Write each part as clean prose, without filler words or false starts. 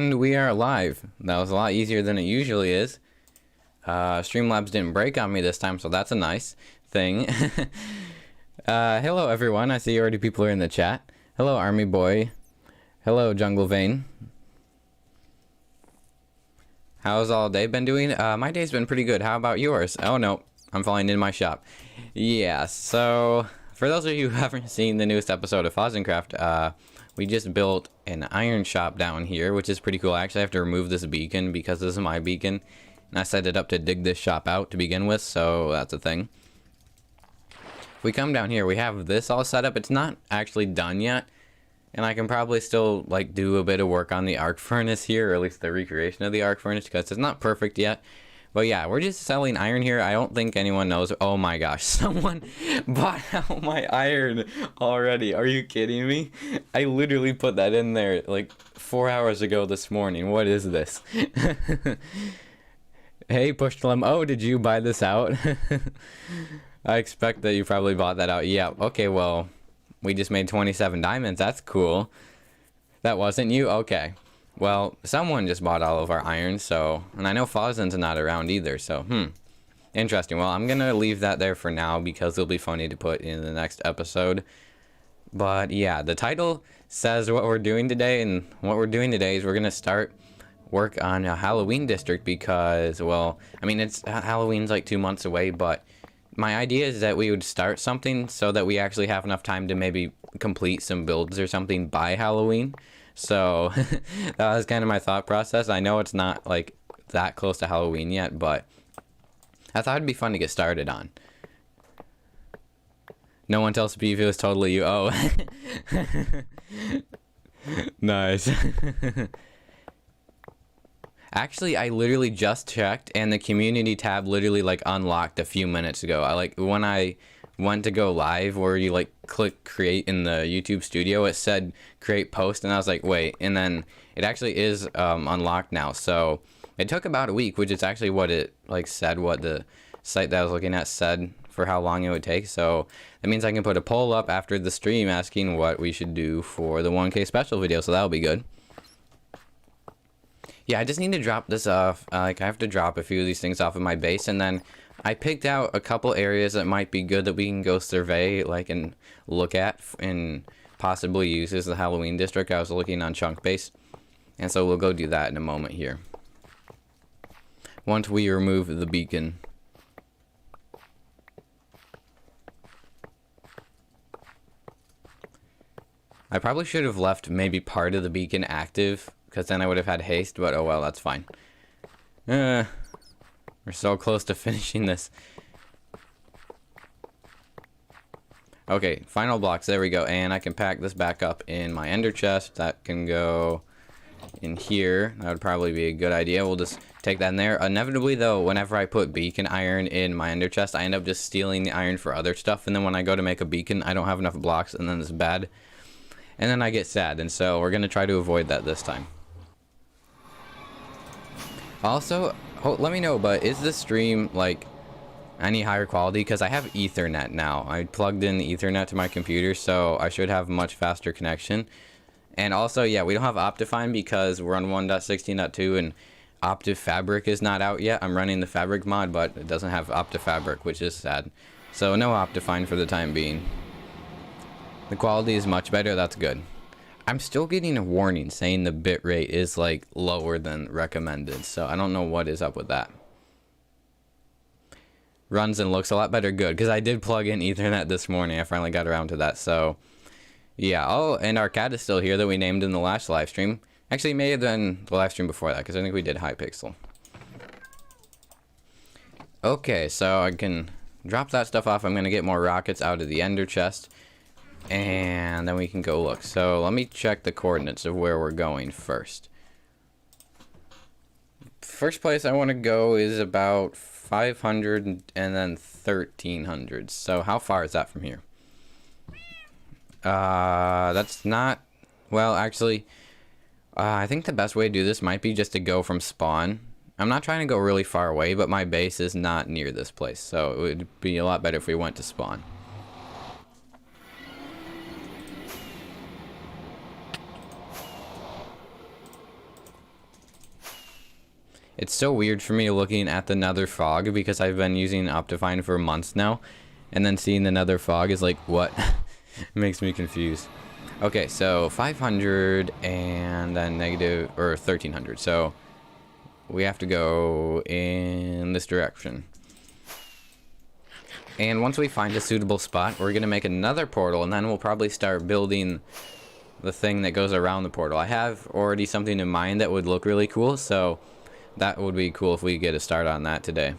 And we are live. That was a lot easier than it usually is. Streamlabs didn't break on me this time, so that's a nice thing. Hello everyone, I see already people are in the chat. Hello Army Boy. Hello Jungle Vein. How's all day been doing? My day's been pretty good. How about yours? Oh no, I'm falling in my shop. Yeah, so for those of you who haven't seen the newest episode of FozzenCraft, we just built an iron shop down here, which is pretty cool. I actually have to remove this beacon because this is my beacon, and I set it up to dig this shop out to begin with, so that's a thing. If we come down here, we have this all set up. It's not actually done yet, and I can probably still like do a bit of work on the arc furnace here, or at least the recreation of the arc furnace, because it's not perfect yet. But yeah, we're just selling iron here. I don't think anyone knows. Oh my gosh, someone bought out my iron already. Are you kidding me? I literally put that in there like 4 hours ago this morning. What is this? Hey, Pushlam. Oh, did you buy this out? I expect that you probably bought that out. Yeah, okay, well, we just made 27 diamonds. That's cool. That wasn't you? Okay. Well, someone just bought all of our iron, so... And I know Fozzen's not around either, so, interesting. Well, I'm gonna leave that there for now because it'll be funny to put in the next episode. But, yeah, the title says what we're doing today, and what we're doing today is we're gonna start work on a Halloween district because, well, I mean, Halloween's like 2 months away, but my idea is that we would start something so that we actually have enough time to maybe complete some builds or something by Halloween. So that was kind of my thought process. I know it's not like that close to Halloween yet, but I thought it'd be fun to get started on. No one tells me if it was totally you. Oh. Nice. Actually, I literally just checked and the community tab literally like unlocked a few minutes ago. When I went to go live where you like click create in the YouTube studio, it said create post, and I was like, wait, and then it actually is unlocked now. So it took about a week, which is actually what it like said, what the site that I was looking at said for how long it would take. So that means I can put a poll up after the stream asking what we should do for the 1K special video, so that'll be good. Yeah, I just need to drop this off. I have to drop a few of these things off of my base, and then I picked out a couple areas that might be good that we can go survey, like, and look at and possibly use as the Halloween district. I was looking on Chunk Base, and so we'll go do that in a moment here. Once we remove the beacon. I probably should have left maybe part of the beacon active, because then I would have had haste, but oh well, that's fine. We're so close to finishing this. Okay, final blocks, there we go, and I can pack this back up in my ender chest. That can go in here. That would probably be a good idea. We'll just take that in there. Inevitably though, whenever I put beacon iron in my ender chest, I end up just stealing the iron for other stuff, and then when I go to make a beacon, I don't have enough blocks, and then it's bad. And then I get sad, and so we're gonna try to avoid that this time. Also, let me know, but is the stream like any higher quality? Because I have Ethernet now. I plugged in the Ethernet to my computer, so I should have much faster connection. And also, yeah, we don't have Optifine because we're on 1.16.2 and OptiFabric is not out yet. I'm running the Fabric mod, but it doesn't have OptiFabric, which is sad. So no Optifine for the time being. The quality is much better, that's good. I'm still getting a warning saying the bitrate is like lower than recommended, so I don't know what is up with that. Runs and looks a lot better, good, because I did plug in Ethernet this morning. I finally got around to that, so yeah. Oh, and our cat is still here that we named in the last live stream. Actually, it may have been the live stream before that, because I think we did Hypixel. Okay, so I can drop that stuff off. I'm going to get more rockets out of the ender chest. And then we can go look. So let me check the coordinates of where we're going first. First place I want to go is about 500 and then 1300. So how far is that from here? That's not... Well, actually, I think the best way to do this might be just to go from spawn. I'm not trying to go really far away, but my base is not near this place. So it would be a lot better if we went to spawn. It's so weird for me looking at the nether fog because I've been using Optifine for months now. And then seeing the nether fog is like, what? It makes me confused. Okay, so 500 and then negative, or 1300. So we have to go in this direction. And once we find a suitable spot, we're going to make another portal, and then we'll probably start building the thing that goes around the portal. I have already something in mind that would look really cool, so that would be cool if we get a start on that today.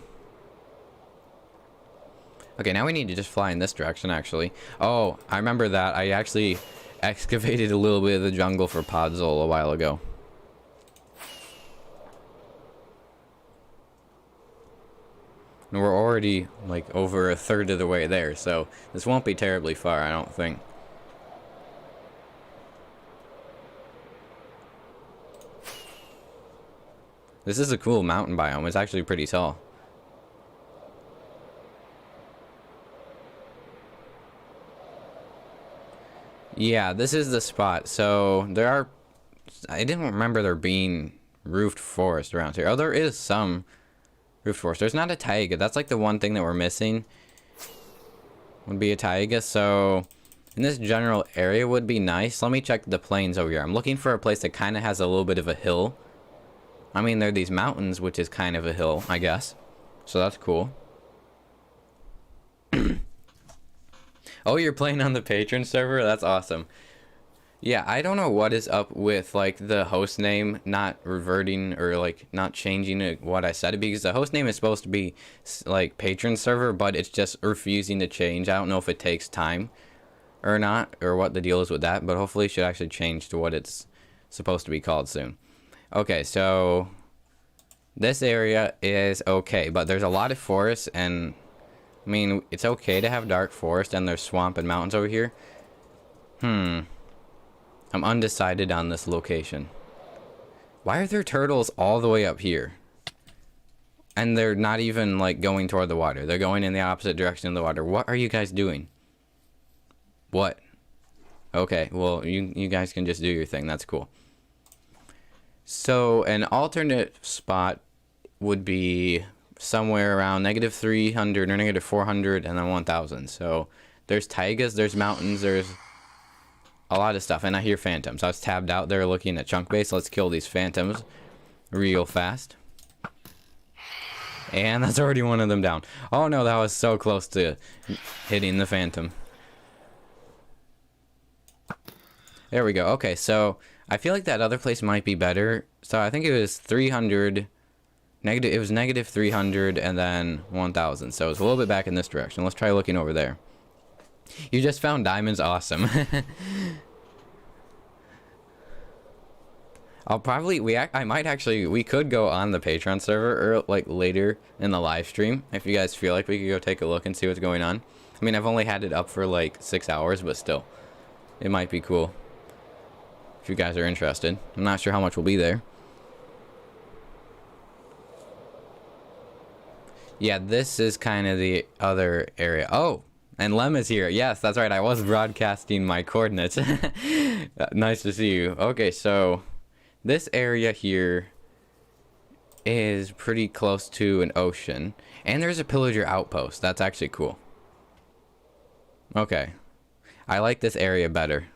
Okay, now we need to just fly in this direction, actually. Oh, I remember that. I actually excavated a little bit of the jungle for Podzol a while ago. And we're already, like, over a third of the way there, so this won't be terribly far, I don't think. This is a cool mountain biome. It's actually pretty tall. Yeah, this is the spot. So there are... I didn't remember there being roofed forest around here. Oh, there is some roofed forest. There's not a taiga. That's like the one thing that we're missing. Would be a taiga. So in this general area would be nice. Let me check the plains over here. I'm looking for a place that kind of has a little bit of a hill. I mean, there are these mountains, which is kind of a hill, I guess. So that's cool. Oh, you're playing on the patron server? That's awesome. Yeah, I don't know what is up with, like, the host name not reverting or, like, not changing what I said, because the host name is supposed to be, like, patron server, but it's just refusing to change. I don't know if it takes time or not, or what the deal is with that, but hopefully it should actually change to what it's supposed to be called soon. Okay, so this area is okay, but there's a lot of forest, and I mean, it's okay to have dark forest, and there's swamp and mountains over here. I'm undecided on this location. Why are there turtles all the way up here? And they're not even, like, going toward the water. They're going in the opposite direction of the water. What are you guys doing? What? Okay, well, you guys can just do your thing. That's cool. So, an alternate spot would be somewhere around negative 300 or negative 400 and then 1000. So, there's taigas, there's mountains, there's a lot of stuff. And I hear phantoms. I was tabbed out there looking at chunk base. Let's kill these phantoms real fast. And that's already one of them down. Oh no, that was so close to hitting the phantom. There we go. Okay, so I feel like that other place might be better. So I think it was 300 negative. It was negative 300 and then 1000. So it's a little bit back in this direction. Let's try looking over there. You just found diamonds. Awesome. I might actually, we could go on the Patreon server or like later in the live stream if you guys feel like we could go take a look and see what's going on. I mean, I've only had it up for like 6 hours, but still, it might be cool if you guys are interested. I'm not sure how much will be there. Yeah, this is kind of the other area. Oh, and Lem is here. Yes, that's right. I was broadcasting my coordinates. Nice to see you. Okay, so this area here is pretty close to an ocean. And there's a pillager outpost. That's actually cool. Okay. I like this area better.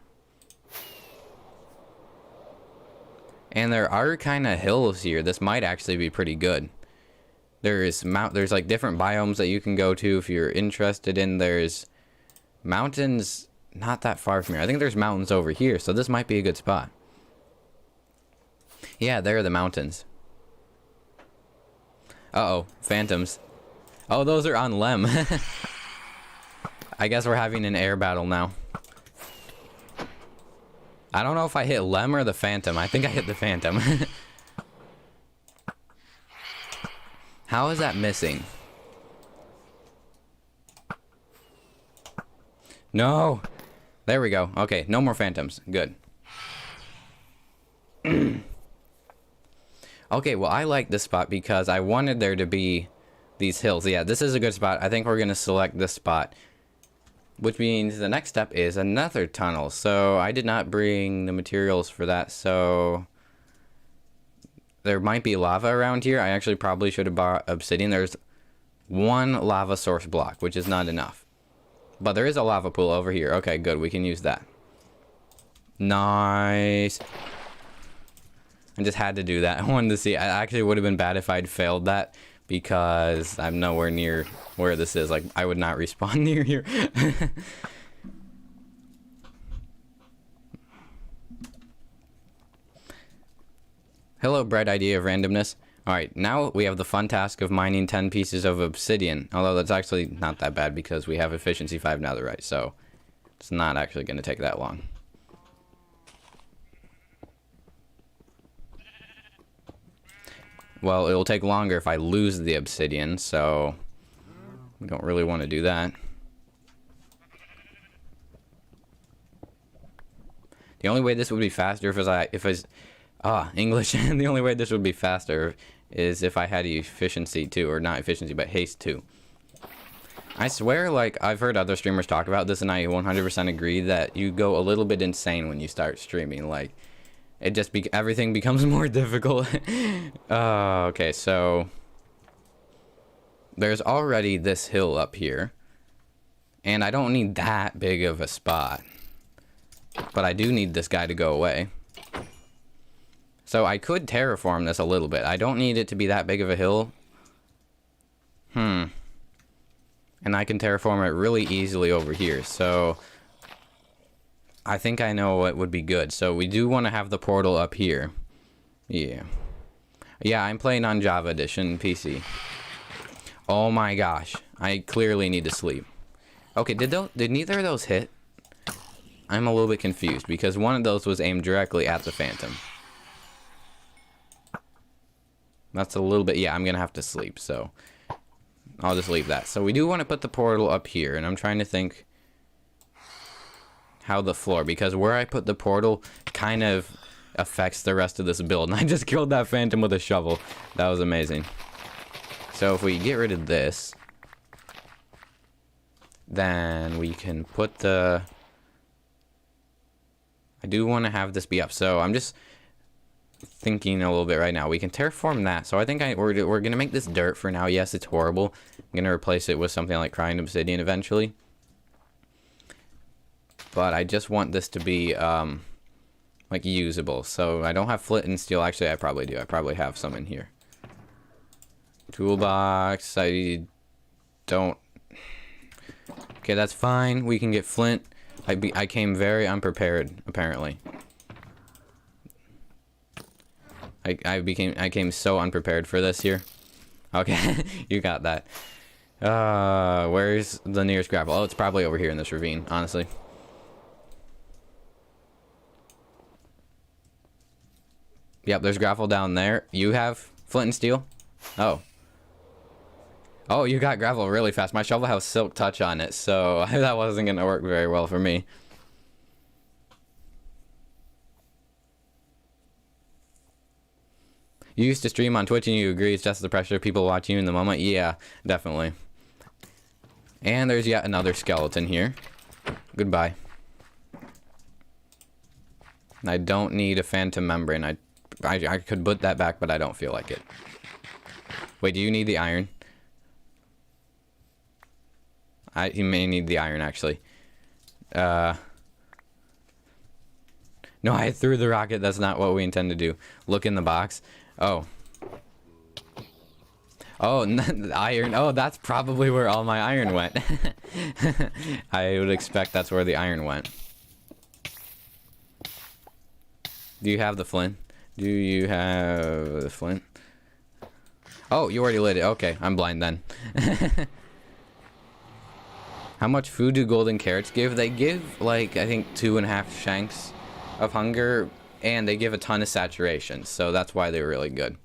And there are kind of hills here. This might actually be pretty good. There's like different biomes that you can go to if you're interested in. There's mountains not that far from here. I think there's mountains over here, so this might be a good spot. Yeah, there are the mountains. Uh-oh, phantoms. Oh, those are on Lem. I guess we're having an air battle now. I don't know if I hit Lem or the phantom. I think I hit the phantom. How is that missing? No! There we go. Okay, no more phantoms. Good. Okay, well, I like this spot because I wanted there to be these hills. Yeah, this is a good spot. I think we're going to select this spot. Which means the next step is another tunnel. So I did not bring the materials for that, so there might be lava around here. I actually probably should have bought obsidian. There's one lava source block, which is not enough. But there is a lava pool over here. Okay, good. We can use that. Nice. I just had to do that. I wanted to see. I actually would have been bad if I'd failed that, because I'm nowhere near where this is. Like, I would not respawn near here. Hello, bright idea of randomness. Alright, now we have the fun task of mining 10 pieces of obsidian. Although that's actually not that bad because we have efficiency 5 netherite, so it's not actually going to take that long. Well, it'll take longer if I lose the obsidian, so we don't really want to do that. The only way this would be faster English. The only way this would be faster is if I had efficiency 2, or not efficiency, but haste 2. I swear, like, I've heard other streamers talk about this, and I 100% agree that you go a little bit insane when you start streaming. Like, it just everything becomes more difficult. Okay, so there's already this hill up here, and I don't need that big of a spot, but I do need this guy to go away. So I could terraform this a little bit. I don't need it to be that big of a hill. And I can terraform it really easily over here. So I think I know what would be good. So we do want to have the portal up here. Yeah. Yeah, I'm playing on Java Edition PC. Oh my gosh. I clearly need to sleep. Okay, did neither of those hit? I'm a little bit confused because one of those was aimed directly at the Phantom. That's a little bit, yeah, I'm gonna have to sleep, so I'll just leave that. So we do want to put the portal up here, and I'm trying to think how the floor, because where I put the portal kind of affects the rest of this build. And I just killed that Phantom with a shovel. That was amazing. So if we get rid of this, then we can put the... I do want to have this be up, so I'm just thinking a little bit right now. We can terraform that, so I think we're gonna make this dirt for now. Yes, it's horrible. I'm gonna replace it with something like crying obsidian eventually, but I just want this to be like usable. So I don't have flint and steel. Actually, I probably do. I probably have some in here. Toolbox. I don't. Okay, that's fine. We can get flint. I came very unprepared, apparently. I came so unprepared for this here. Okay, you got that. Where's the nearest gravel? Oh, it's probably over here in this ravine, honestly. Yep, there's gravel down there. You have flint and steel? Oh. Oh, you got gravel really fast. My shovel has silk touch on it, so that wasn't gonna work very well for me. You used to stream on Twitch and you agree it's just the pressure of people watching you in the moment? Yeah, definitely. And there's yet another skeleton here. Goodbye. I don't need a phantom membrane. I could put that back, but I don't feel like it. Wait, do you need the iron? You may need the iron, actually. No, I threw the rocket. That's not what we intend to do. Look in the box. Oh. Oh, iron. Oh, that's probably where all my iron went. I would expect that's where the iron went. Do you have the flint? Do you have the flint? Oh, you already lit it. Okay, I'm blind then. How much food do golden carrots give? They give, like, I think 2.5 shanks of hunger, and they give a ton of saturation, so that's why they're really good.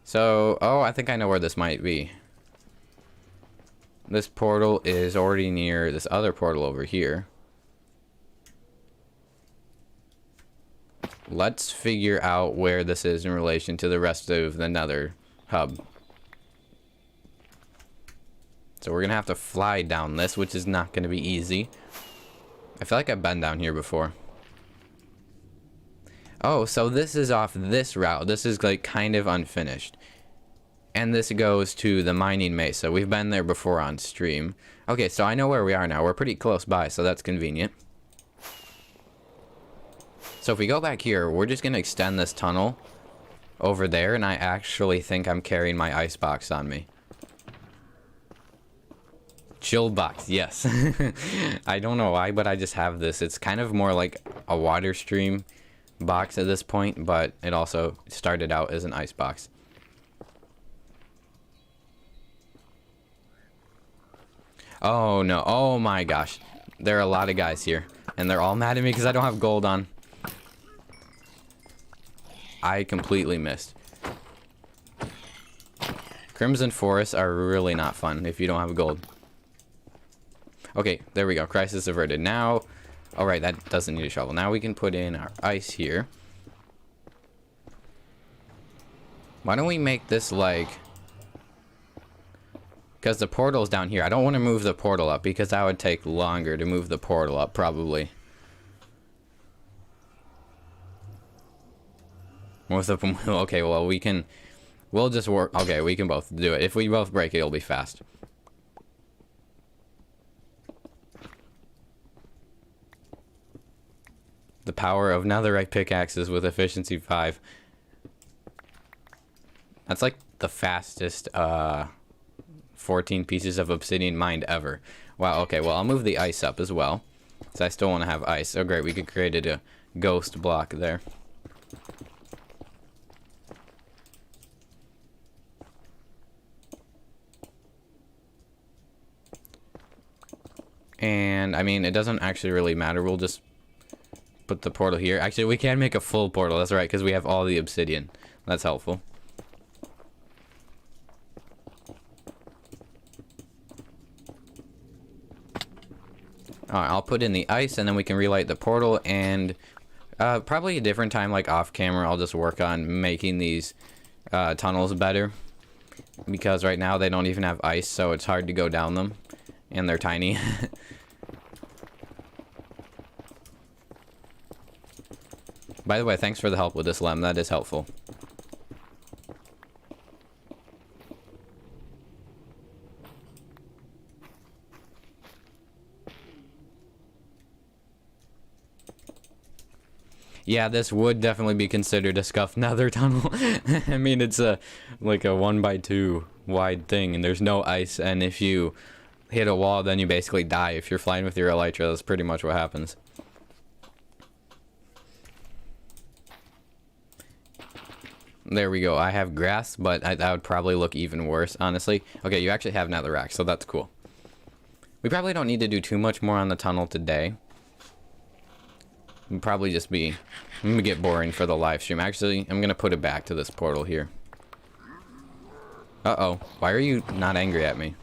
So, oh, I think I know where this might be. This portal is already near this other portal over here. Let's figure out where this is in relation to the rest of the nether hub. So we're gonna have to fly down this, which is not gonna be easy. I feel like I've been down here before. Oh, so this is off this route. This is like kind of unfinished. And this goes to the mining mesa. We've been there before on stream. Okay, so I know where we are now. We're pretty close by, so that's convenient. So if we go back here, we're just going to extend this tunnel over there, and I actually think I'm carrying my ice box on me. Chill box, yes. I don't know why, but I just have this. It's kind of more like a water stream box at this point, but it also started out as an ice box. Oh no, oh my gosh. There are a lot of guys here, and they're all mad at me because I don't have gold on. I completely missed. Crimson forests are really not fun if you don't have gold. Okay, there we go. Crisis averted. Now, alright, that doesn't need a shovel. Now we can put in our ice here. Why don't we make this like... Because the portal's down here. I don't want to move the portal up because that would take longer to move the portal up, probably. Okay, well, we can... We'll just work... Okay, we can both do it. If we both break it, it'll be fast. The power of netherite pickaxes with efficiency 5. That's like the fastest 14 pieces of obsidian mined ever. Wow, okay, well, I'll move the ice up as well. So I still want to have ice. Oh, great, we could create a ghost block there. And, I mean, it doesn't actually really matter. We'll just put the portal here. Actually, we can make a full portal. That's right, because we have all the obsidian. That's helpful. Alright, I'll put in the ice, and then we can relight the portal, and probably a different time, like off camera, I'll just work on making these tunnels better. Because right now they don't even have ice, so it's hard to go down them. And they're tiny. By the way, thanks for the help with this, Lem. That is helpful. Yeah, this would definitely be considered a scuffed nether tunnel. I mean, it's like a 1x2 wide thing, and there's no ice, and if you hit a wall, then you basically die. If you're flying with your elytra, that's pretty much what happens. There we go. I have grass, but that would probably look even worse, honestly. Okay, you actually have netherrack, so that's cool. We probably don't need to do too much more on the tunnel today. It'd probably just be... I'm gonna get boring for the live stream. Actually, I'm gonna put it back to this portal here. Uh-oh. Why are you not angry at me?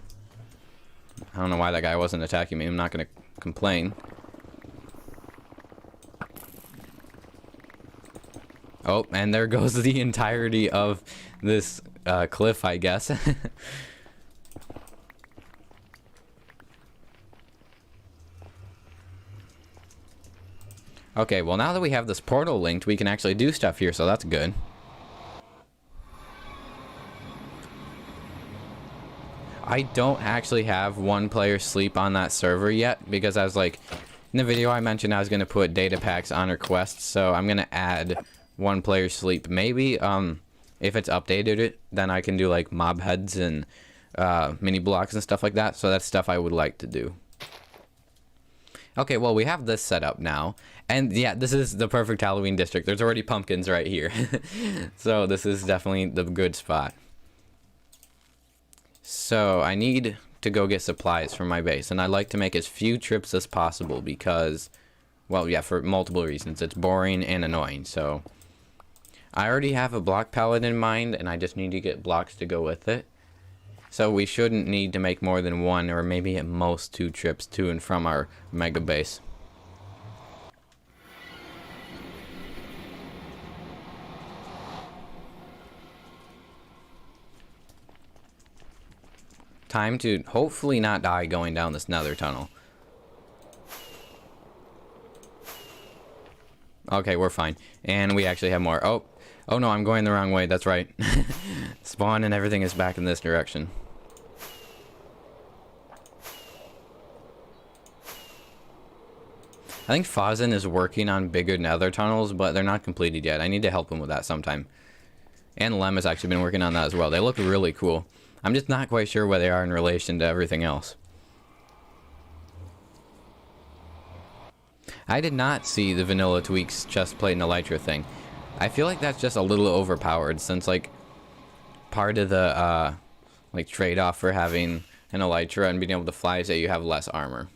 I don't know why that guy wasn't attacking me. I'm not gonna complain. Oh, and there goes the entirety of this cliff, I guess. Okay, well, now that we have this portal linked, we can actually do stuff here, so that's good. I don't actually have one player sleep on that server yet, because I was like, in the video I mentioned I was going to put data packs on requests, so I'm going to add one player sleep. Maybe, if it's updated, then I can do like mob heads and mini blocks and stuff like that, so that's stuff I would like to do. Okay, well, we have this set up now. And yeah, this is the perfect Halloween district. There's already pumpkins right here. So this is definitely the good spot. So I need to go get supplies for my base. And I'd like to make as few trips as possible because, well, yeah, for multiple reasons. It's boring and annoying. So I already have a block palette in mind, and I just need to get blocks to go with it. So we shouldn't need to make more than one or maybe at most 2 trips to and from our mega base. Time to hopefully not die going down this nether tunnel. Okay, we're fine. And we actually have more. Oh no, I'm going the wrong way. That's right. Spawn and everything is back in this direction. I think Fozzen is working on bigger nether tunnels, but they're not completed yet. I need to help him with that sometime. And Lem has actually been working on that as well. They look really cool. I'm just not quite sure where they are in relation to everything else. I did not see the vanilla tweaks chestplate and elytra thing. I feel like that's just a little overpowered, since like part of the like trade-off for having an elytra and being able to fly is that you have less armor.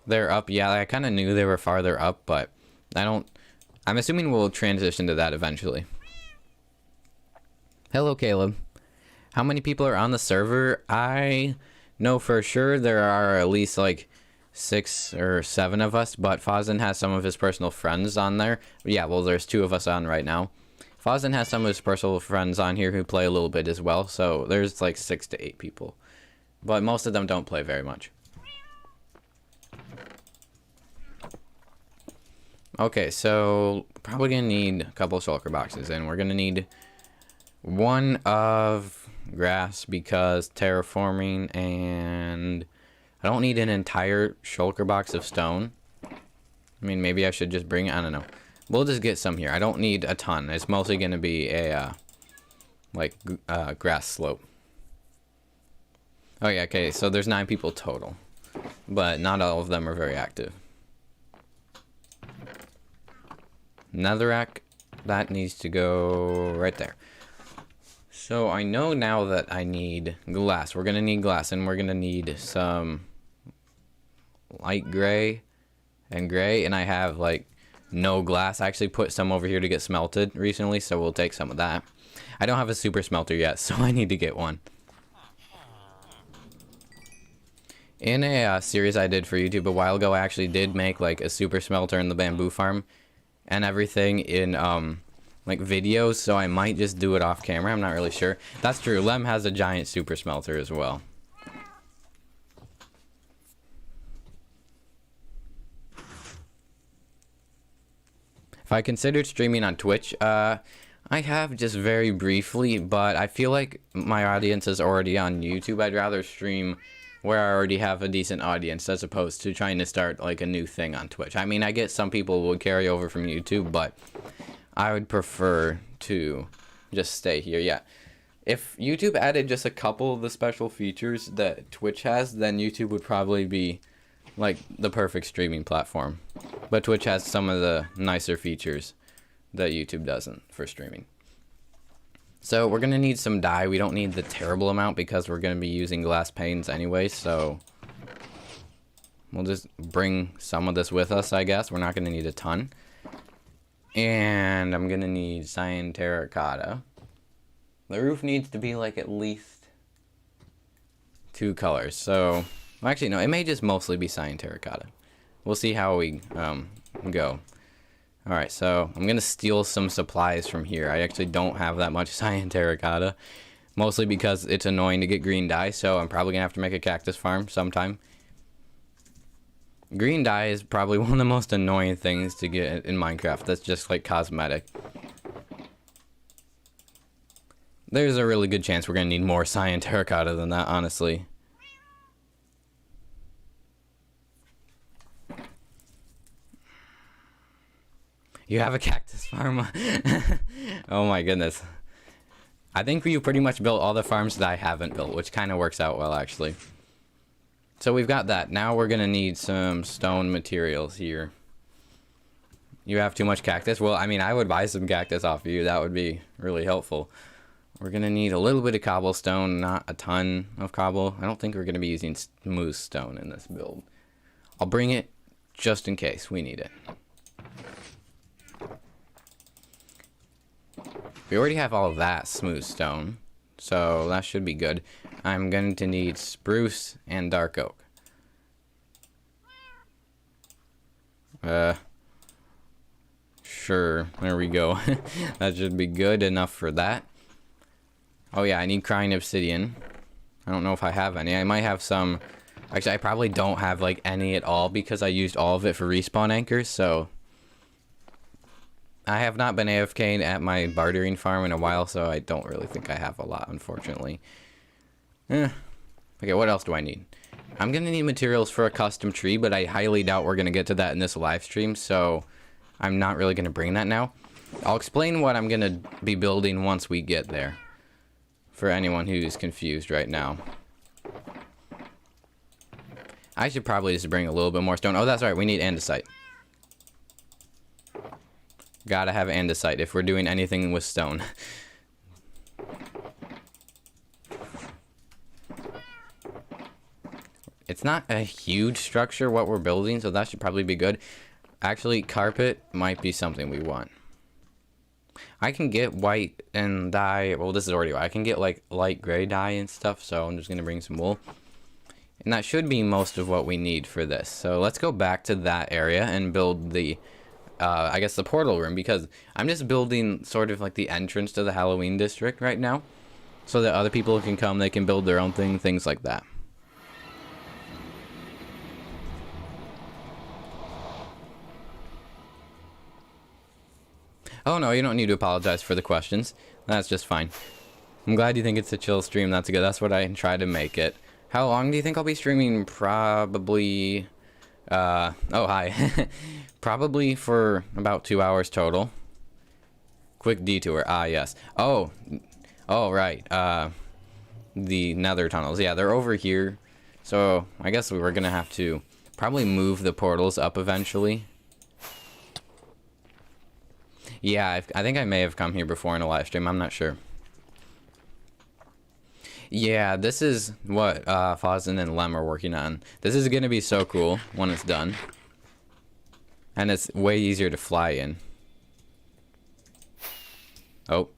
They're up, yeah, I kind of knew they were farther up, but I'm assuming we'll transition to that eventually. Hello, Caleb. How many people are on the server? I know for sure there are at least like 6 or 7 of us, but Fozzen has some of his personal friends on there. Yeah, well, there's 2 of us on right now. Fozzen has some of his personal friends on here who play a little bit as well, so there's like 6 to 8 people. But most of them don't play very much. Okay, so probably gonna need a couple shulker boxes, and we're gonna need 1 of grass because terraforming, and I don't need an entire shulker box of stone. I mean, maybe I should just bring it, I don't know. We'll just get some here. I don't need a ton. It's mostly gonna be a grass slope. Oh yeah, okay, so there's 9 people total, but not all of them are very active. Netherrack, that needs to go right there. So I know now that I need glass. We're gonna need glass, and we're gonna need some light gray and gray, and I have like no glass. I actually put some over here to get smelted recently, so we'll take some of that. I don't have a super smelter yet, so I need to get one. In a series I did for YouTube a while ago, I actually did make like a super smelter in the bamboo farm and everything in like videos, so I might just do it off camera. I'm not really sure. That's true. Lem has a giant super smelter as well. If I considered streaming on Twitch, I have just very briefly, but I feel like my audience is already on YouTube. I'd rather stream where I already have a decent audience as opposed to trying to start like a new thing on Twitch. I mean, I get some people would carry over from YouTube, but I would prefer to just stay here. Yeah. If YouTube added just a couple of the special features that Twitch has, then YouTube would probably be like the perfect streaming platform. But Twitch has some of the nicer features that YouTube doesn't for streaming. So we're going to need some dye. We don't need the terrible amount because we're going to be using glass panes anyway, so we'll just bring some of this with us, I guess. We're not going to need a ton. And I'm going to need cyan terracotta. The roof needs to be like at least 2 colors. So, well, actually, no, it may just mostly be cyan terracotta. We'll see how we go. Alright, so I'm going to steal some supplies from here. I actually don't have that much cyan terracotta. Mostly because it's annoying to get green dye, so I'm probably going to have to make a cactus farm sometime. Green dye is probably one of the most annoying things to get in Minecraft. That's just like cosmetic. There's a really good chance we're going to need more cyan terracotta than that, honestly. You have a cactus farm? Oh my goodness. I think you pretty much built all the farms that I haven't built, which kind of works out well, actually. So we've got that. Now we're going to need some stone materials here. You have too much cactus? Well, I mean, I would buy some cactus off of you. That would be really helpful. We're going to need a little bit of cobblestone, not a ton of cobble. I don't think we're going to be using smooth stone in this build. I'll bring it just in case we need it. We already have all of that smooth stone, so that should be good. I'm going to need spruce and dark oak. Sure, there we go. That should be good enough for that. Oh yeah, I need crying obsidian. I don't know if I have any. I might have some. Actually, I probably don't have like any at all because I used all of it for respawn anchors, so I have not been AFK at my bartering farm in a while, so I don't really think I have a lot, unfortunately. Okay, what else do I need? I'm gonna need materials for a custom tree, but I highly doubt we're gonna get to that in this live stream, so I'm not really gonna bring that now. I'll explain what I'm gonna be building once we get there, for anyone who's confused right now. I should probably just bring a little bit more stone. Oh, that's right, we need andesite. Gotta have andesite if we're doing anything with stone. It's not a huge structure what we're building, so that should probably be good. Actually, carpet might be something we want. I can get white and dye. Well, this is already white. I can get like light gray dye and stuff, so I'm just gonna bring some wool. And that should be most of what we need for this. So let's go back to that area and build the I guess the portal room, because I'm just building sort of like the entrance to the Halloween district right now, so that other people can come, they can build their own thing, things like that. Oh no, you don't need to apologize for the questions. That's just fine. I'm glad you think it's a chill stream. That's good. That's what I try to make it. How long do you think I'll be streaming? Probably oh, hi. Probably for about 2 hours total. Quick detour. Ah, yes. Oh, right. The nether tunnels. Yeah, they're over here. So I guess we're gonna have to probably move the portals up eventually. Yeah, I think I may have come here before in a live stream. I'm not sure. Yeah, this is what Fozzen and Lem are working on. This is gonna be so cool when it's done. And it's way easier to fly in. Oh.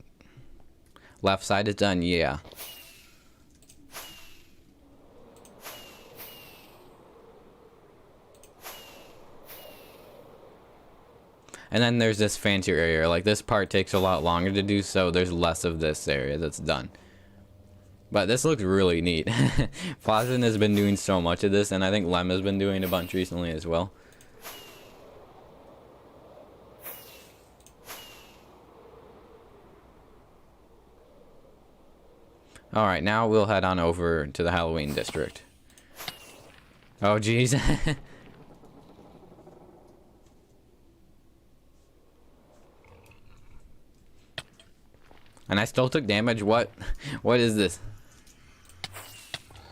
Left side is done, yeah. And then there's this fancier area. Like, this part takes a lot longer to do, so there's less of this area that's done. But this looks really neat. Fozzen has been doing so much of this, and I think Lem has been doing a bunch recently as well. Alright, now we'll head on over to the Halloween district. Oh, jeez. And I still took damage? What? What is this?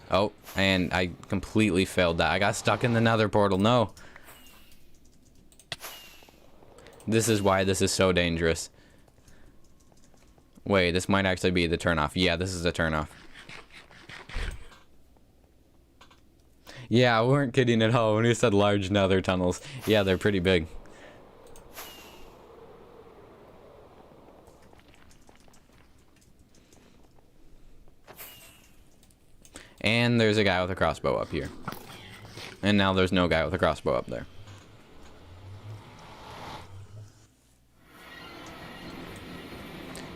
Oh, and I completely failed that. I got stuck in the nether portal. No. This is why this is so dangerous. Wait, this might actually be the turnoff. Yeah, this is a turnoff. Yeah, we weren't kidding at all when we said large nether tunnels. Yeah, they're pretty big. And there's a guy with a crossbow up here. And now there's no guy with a crossbow up there.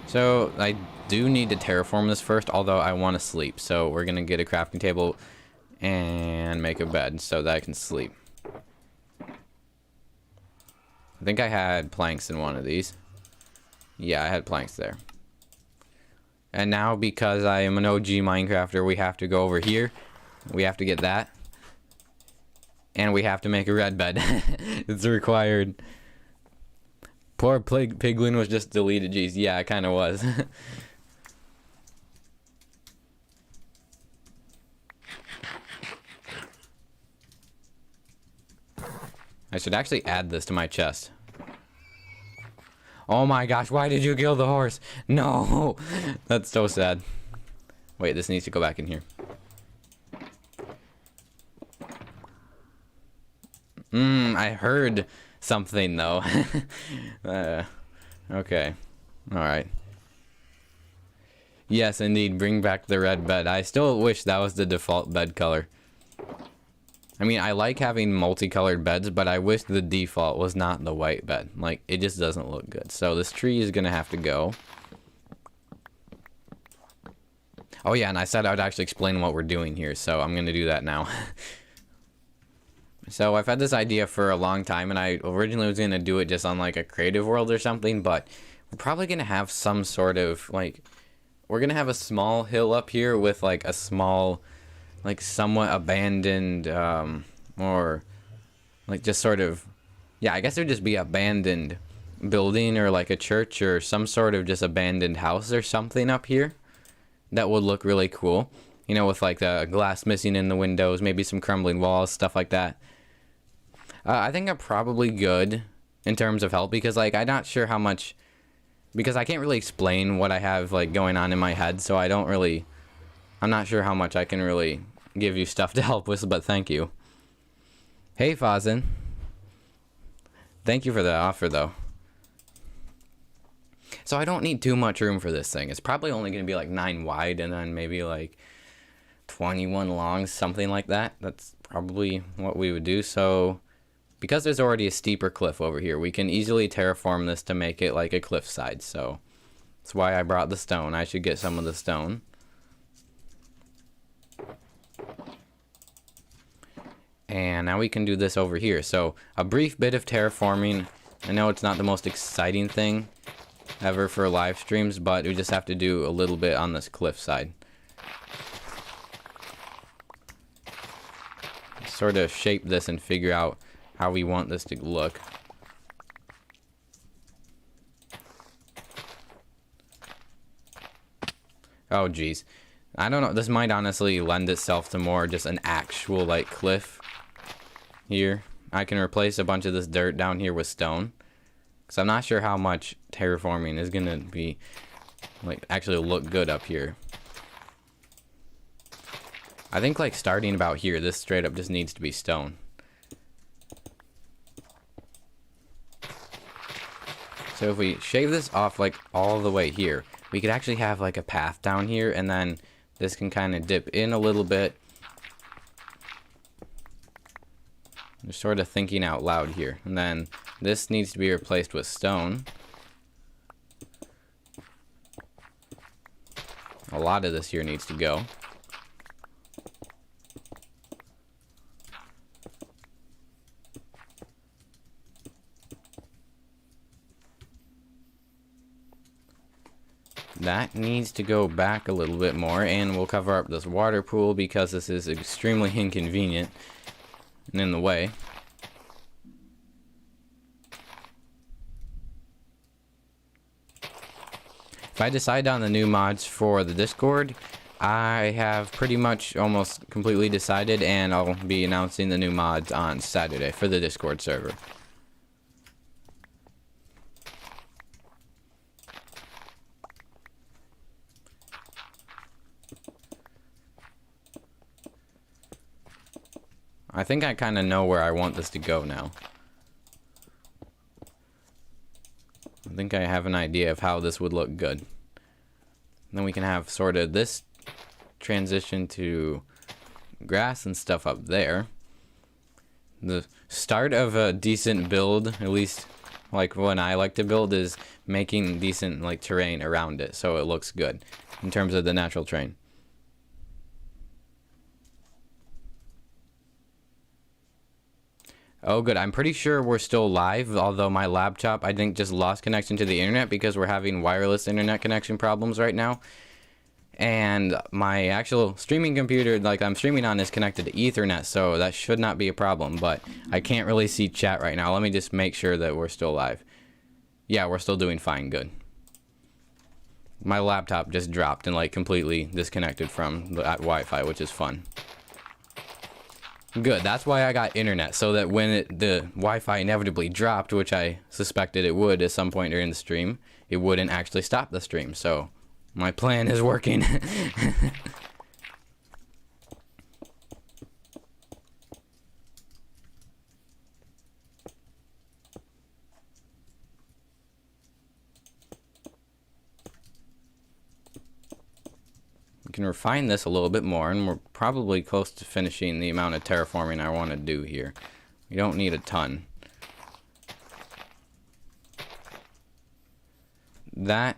So I do need to terraform this first, although I want to sleep. So we're going to get a crafting table and make a bed so that I can sleep. I think I had planks in one of these. Yeah, I had planks there. And now, because I am an OG Minecrafter, we have to go over here. We have to get that. And we have to make a red bed. It's required. Poor Piglin was just deleted. Jeez, yeah, it kind of was. I should actually add this to my chest. Oh my gosh, why did you kill the horse? No! That's so sad. Wait, this needs to go back in here. I heard something though. Okay. Alright. Yes, indeed, bring back the red bed. I still wish that was the default bed color. I mean, I like having multicolored beds, but I wish the default was not the white bed. Like, it just doesn't look good. So this tree is gonna have to go. Oh yeah, and I said I would actually explain what we're doing here, so I'm gonna do that now. So I've had this idea for a long time, and I originally was going to do it just on like a creative world or something, but we're probably going to have some sort of like, we're going to have a small hill up here with like a small, like somewhat abandoned, or like just sort of, yeah, I guess it would just be abandoned building or like a church or some sort of just abandoned house or something up here that would look really cool. You know, with like the glass missing in the windows, maybe some crumbling walls, stuff like that. I think I'm probably good in terms of help because like I'm not sure how much, because I can't really explain what I have like going on in my head, so I'm not sure how much I can really give you stuff to help with, but thank you. Hey Fozzen. Thank you for the offer though. So I don't need too much room for this thing. It's probably only going to be like 9 wide and then maybe like 21 long, something like that. That's probably what we would do. So because there's already a steeper cliff over here, we can easily terraform this to make it like a cliffside. So that's why I brought the stone. I should get some of the stone. And now we can do this over here. So a brief bit of terraforming. I know it's not the most exciting thing ever for live streams, but we just have to do a little bit on this cliff side. Sort of shape this and figure out how we want this to look. Oh geez, I don't know, this might honestly lend itself to more just an actual like cliff here. I can replace a bunch of this dirt down here with stone, so I'm not sure how much terraforming is gonna be like actually look good up here. I think like starting about here, this straight up just needs to be stone. So if we shave this off like all the way here, we could actually have like a path down here, and then this can kind of dip in a little bit. Just sort of thinking out loud here. And then this needs to be replaced with stone. A lot of this here needs to go. That needs to go back a little bit more, and we'll cover up this water pool because this is extremely inconvenient and in the way. If I decide on the new mods for the Discord, I have pretty much almost completely decided, and I'll be announcing the new mods on Saturday for the Discord server. I think I kind of know where I want this to go now. I think I have an idea of how this would look good. And then we can have sort of this transition to grass and stuff up there. The start of a decent build, at least like when I like to build, is making decent like terrain around it so it looks good in terms of the natural terrain. Oh good, I'm pretty sure we're still live, although my laptop I think just lost connection to the internet because we're having wireless internet connection problems right now. And my actual streaming computer, like I'm streaming on, is connected to Ethernet, so that should not be a problem, but I can't really see chat right now. Let me just make sure that we're still live. Yeah, we're still doing fine, good. My laptop just dropped and like completely disconnected from the Wi-Fi, which is fun. Good, that's why I got internet, so that when the Wi-Fi inevitably dropped, which I suspected it would at some point during the stream, it wouldn't actually stop the stream, so my plan is working. We can refine this a little bit more, and we're probably close to finishing the amount of terraforming I want to do here. We don't need a ton. That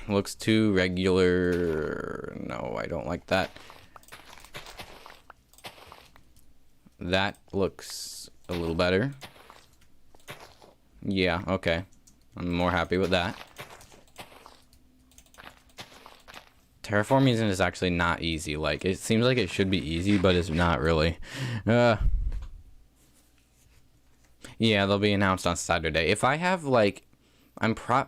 looks too regular. No, I don't like that. that looks a little better. Yeah, okay. I'm more happy with that. Terraforming is actually not easy. Like, it seems like it should be easy, but it's not really. Yeah, they'll be announced on Saturday. If I have, like,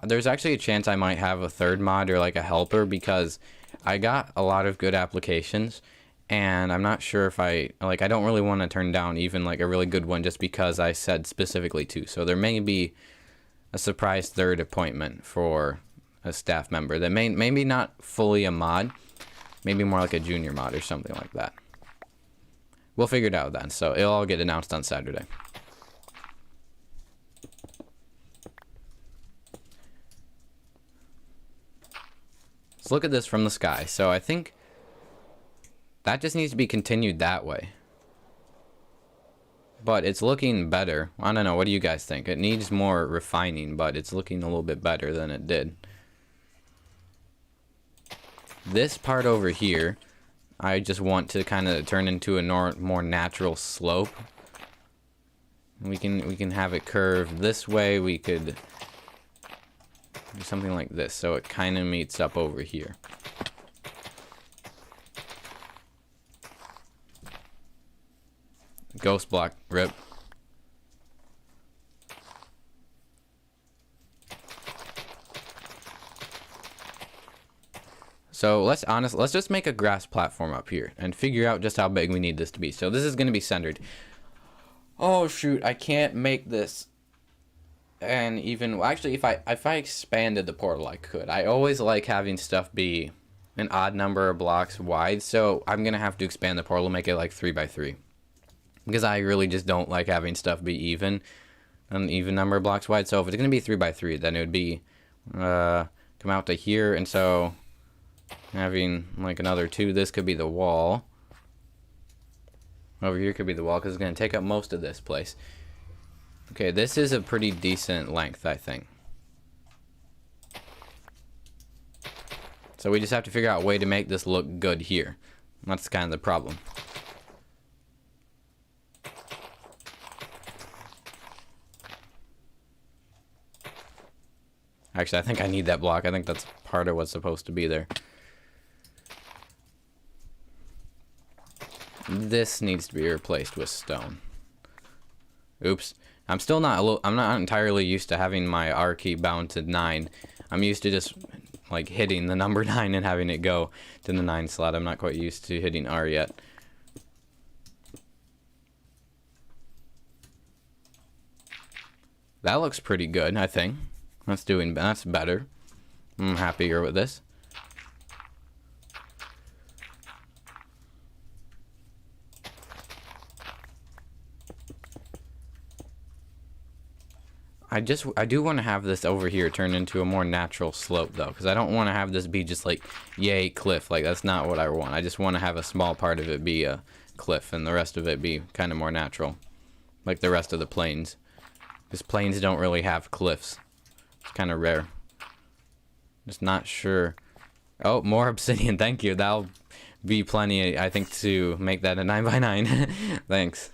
there's actually a chance I might have a third mod or, like, a helper, because I got a lot of good applications, and I'm not sure if I don't really want to turn down even, like, a really good one just because I said specifically to. So there may be a surprise third appointment for a staff member that maybe not fully a mod, maybe more like a junior mod or something like that. We'll figure it out then, so it'll all get announced on Saturday. Let's look at this from the sky. So I think that just needs to be continued that way. But it's looking better. I don't know, what do you guys think? It needs more refining, but it's looking a little bit better than it did. This part over here, I just want to kind of turn into a more natural slope. We can have it curve this way. We could do something like this, so it kind of meets up over here. Ghost block, rip. So let's just make a grass platform up here and figure out just how big we need this to be. So this is going to be centered. Oh shoot, I can't make this. And even, well, actually, if I expanded the portal, I could. I always like having stuff be an odd number of blocks wide, so I'm going to have to expand the portal, make it like 3 by 3. Because I really just don't like having stuff be an even number of blocks wide. So if it's going to be 3 by 3, then it would be, come out to here, and so having like another 2, this could be the wall. Over here could be the wall, because it's going to take up most of this place. Okay, this is a pretty decent length, I think. So we just have to figure out a way to make this look good here. That's kind of the problem. Actually, I think I need that block. I think that's part of what's supposed to be there. This needs to be replaced with stone. Oops. I'm not entirely used to having my R key bound to 9. I'm used to just like hitting the number 9 and having it go to the 9 slot. I'm not quite used to hitting R yet. That looks pretty good, I think. That's better. I'm happier with this. I do want to have this over here turn into a more natural slope though, because I don't want to have this be just like yay cliff. Like, that's not what I want. I just want to have a small part of it be a cliff and the rest of it be kind of more natural, like the rest of the plains. Because plains don't really have cliffs. It's kind of rare. Just not sure. Oh, more obsidian. Thank you. That'll be plenty, I think, to make that a 9 by 9. Thanks.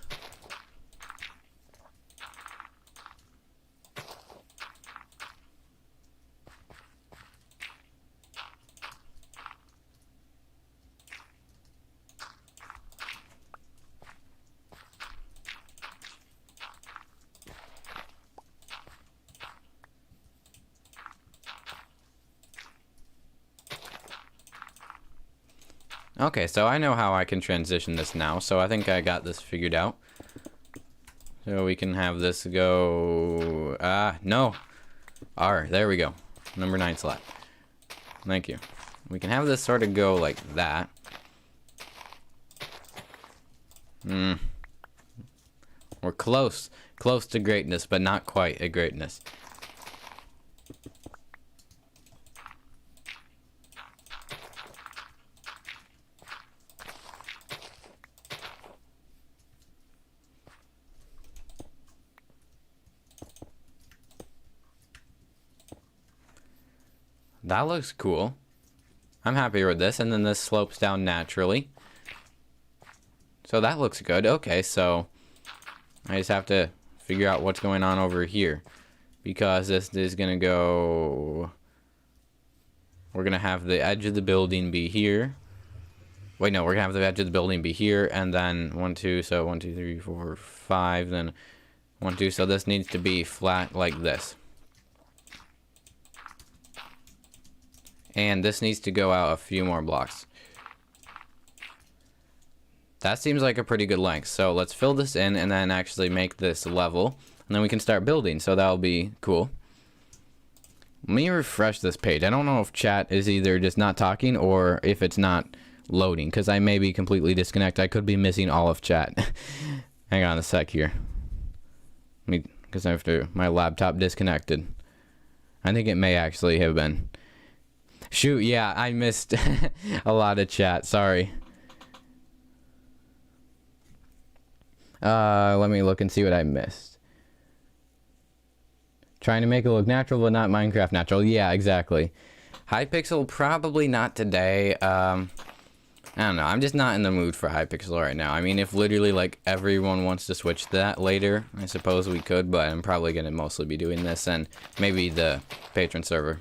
Okay, so I know how I can transition this now, so I think I got this figured out. So we can have this go... no. R, there we go. Number 9 slot. Thank you. We can have this sort of go like that. We're close. Close to greatness, but not quite a greatness. That looks cool. I'm happy with this, and then this slopes down naturally. So that looks good. Okay, so I just have to figure out what's going on over here. Because this is going to go... We're going to have the edge of the building be here. Wait, no, we're going to have the edge of the building be here. And then 1, 2, so 1, 2, 3, 4, 5. Then 1, 2. So this needs to be flat like this. And this needs to go out a few more blocks. That seems like a pretty good length. So let's fill this in and then actually make this level. And then we can start building. So that'll be cool. Let me refresh this page. I don't know if chat is either just not talking or if it's not loading. Because I may be completely disconnected. I could be missing all of chat. Hang on a sec here. Because I have to... My laptop disconnected. I think it may actually have been. Shoot, yeah, I missed a lot of chat. Sorry. Let me look and see what I missed. Trying to make it look natural, but not Minecraft natural. Yeah, exactly. Hypixel, probably not today. I don't know. I'm just not in the mood for Hypixel right now. I mean, if literally, like, everyone wants to switch to that later, I suppose we could, but I'm probably going to mostly be doing this and maybe the patron server.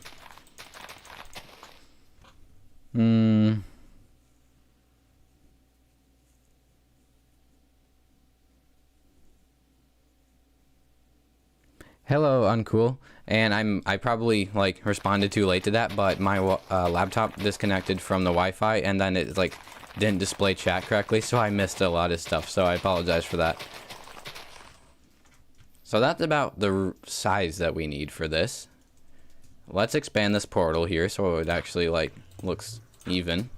Hello, Uncool. And I probably, like, responded too late to that, but my laptop disconnected from the Wi-Fi, and then it, like, didn't display chat correctly, so I missed a lot of stuff, so I apologize for that. So that's about the size that we need for this. Let's expand this portal here so it actually, like, looks even.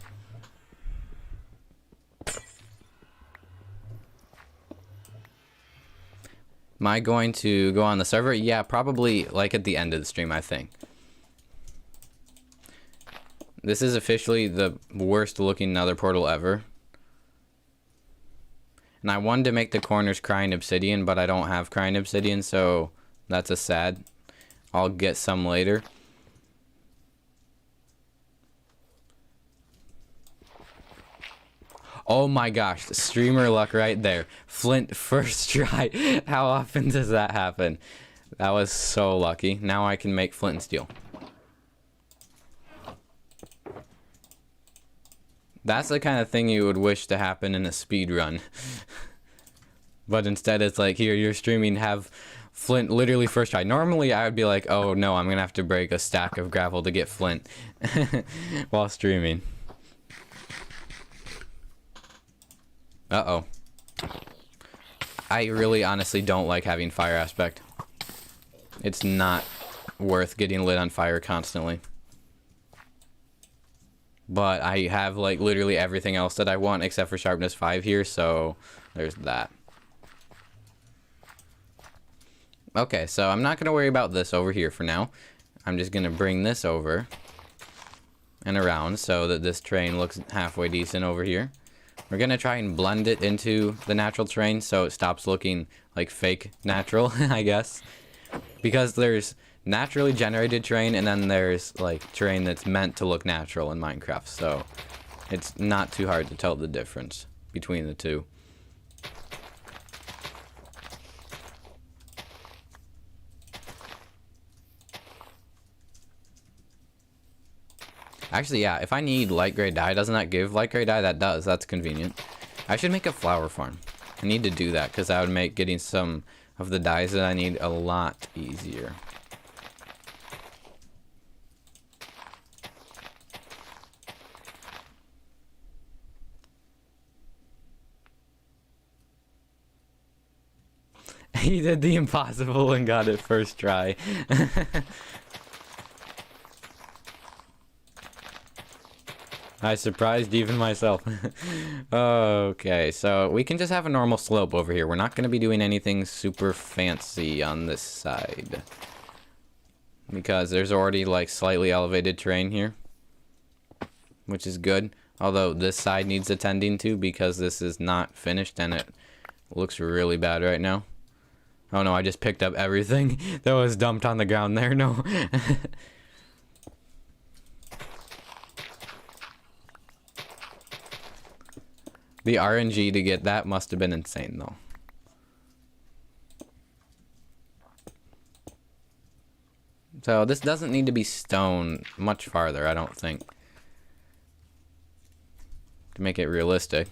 Am I going to go on the server? Yeah, probably like at the end of the stream, I think. This is officially the worst looking nether portal ever. And I wanted to make the corners crying obsidian, but I don't have crying obsidian, so that's a sad. I'll get some later. Oh my gosh, streamer luck right there. Flint first try. How often does that happen? That was so lucky. Now I can make flint and steel. That's the kind of thing you would wish to happen in a speed run. But instead it's like, here, you're streaming, have flint literally first try. Normally I would be like, oh no, I'm gonna have to break a stack of gravel to get flint while streaming. Uh-oh. I really honestly don't like having fire aspect. It's not worth getting lit on fire constantly. But I have like literally everything else that I want except for sharpness 5 here, so there's that. Okay, so I'm not going to worry about this over here for now. I'm just going to bring this over and around so that this terrain looks halfway decent over here. We're going to try and blend it into the natural terrain so it stops looking like fake natural, I guess. Because there's naturally generated terrain and then there's like terrain that's meant to look natural in Minecraft. So it's not too hard to tell the difference between the two. Actually, yeah, if I need light gray dye, doesn't that give light gray dye? That does. That's convenient. I should make a flower farm. I need to do that because that would make getting some of the dyes that I need a lot easier. He did the impossible and got it first try. I surprised even myself. Okay, so we can just have a normal slope over here. We're not going to be doing anything super fancy on this side. Because there's already like slightly elevated terrain here. Which is good. Although this side needs attending to because this is not finished and it looks really bad right now. Oh no, I just picked up everything that was dumped on the ground there. No. The RNG to get that must have been insane, though. So this doesn't need to be stone much farther, I don't think, to make it realistic.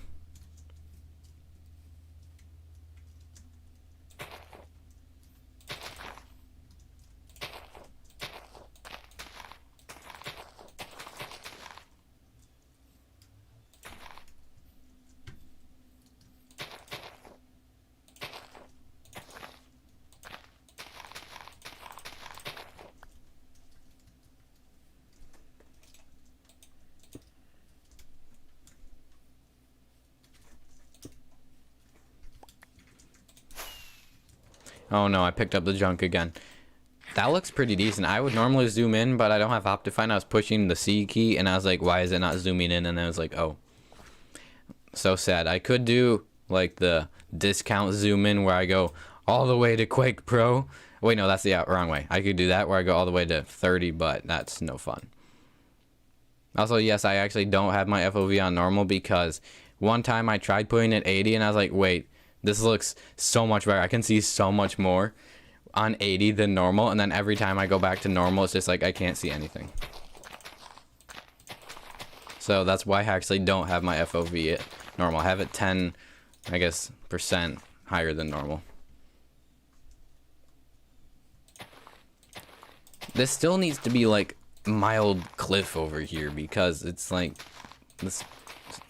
Oh no, I picked up the junk again. That looks pretty decent. I would normally zoom in, but I don't have Optifine. I was pushing the C key, and I was like, why is it not zooming in? And I was like, oh. So sad. I could do, like, the discount zoom in where I go all the way to Quake Pro. Wait, no, that's the wrong way. I could do that where I go all the way to 30, but that's no fun. Also, yes, I actually don't have my FOV on normal because one time I tried putting it 80, and I was like, wait. This looks so much better. I can see so much more on 80 than normal. And then every time I go back to normal, it's just like I can't see anything. So that's why I actually don't have my FOV at normal. I have it 10, I guess, % higher than normal. This still needs to be like mild cliff over here because it's like this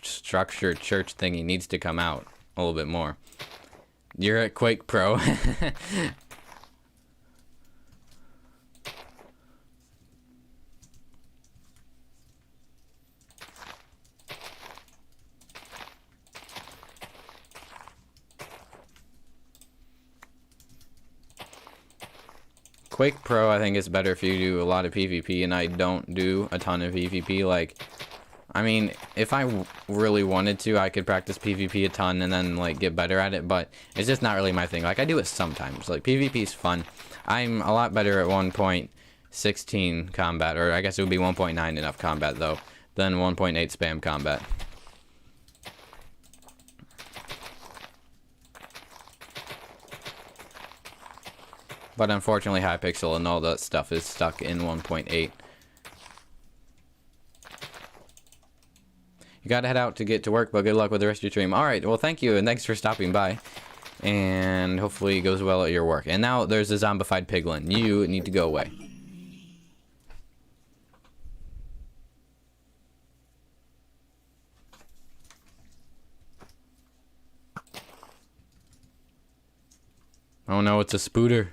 structure church thingy needs to come out a little bit more. You're at Quake Pro. Quake Pro, I think, is better if you do a lot of PvP, and I don't do a ton of PvP. Like, I mean, if I really wanted to, I could practice PvP a ton and then, like, get better at it, but it's just not really my thing. Like, I do it sometimes. Like, PvP is fun. I'm a lot better at 1.16 combat, or I guess it would be 1.9 enough combat, though, than 1.8 spam combat. But unfortunately, Hypixel and all that stuff is stuck in 1.8. You gotta head out to get to work, but good luck with the rest of your stream. Alright, well, thank you, and thanks for stopping by. And hopefully it goes well at your work. And now there's a zombified piglin. You need to go away. Oh no, it's a spooter.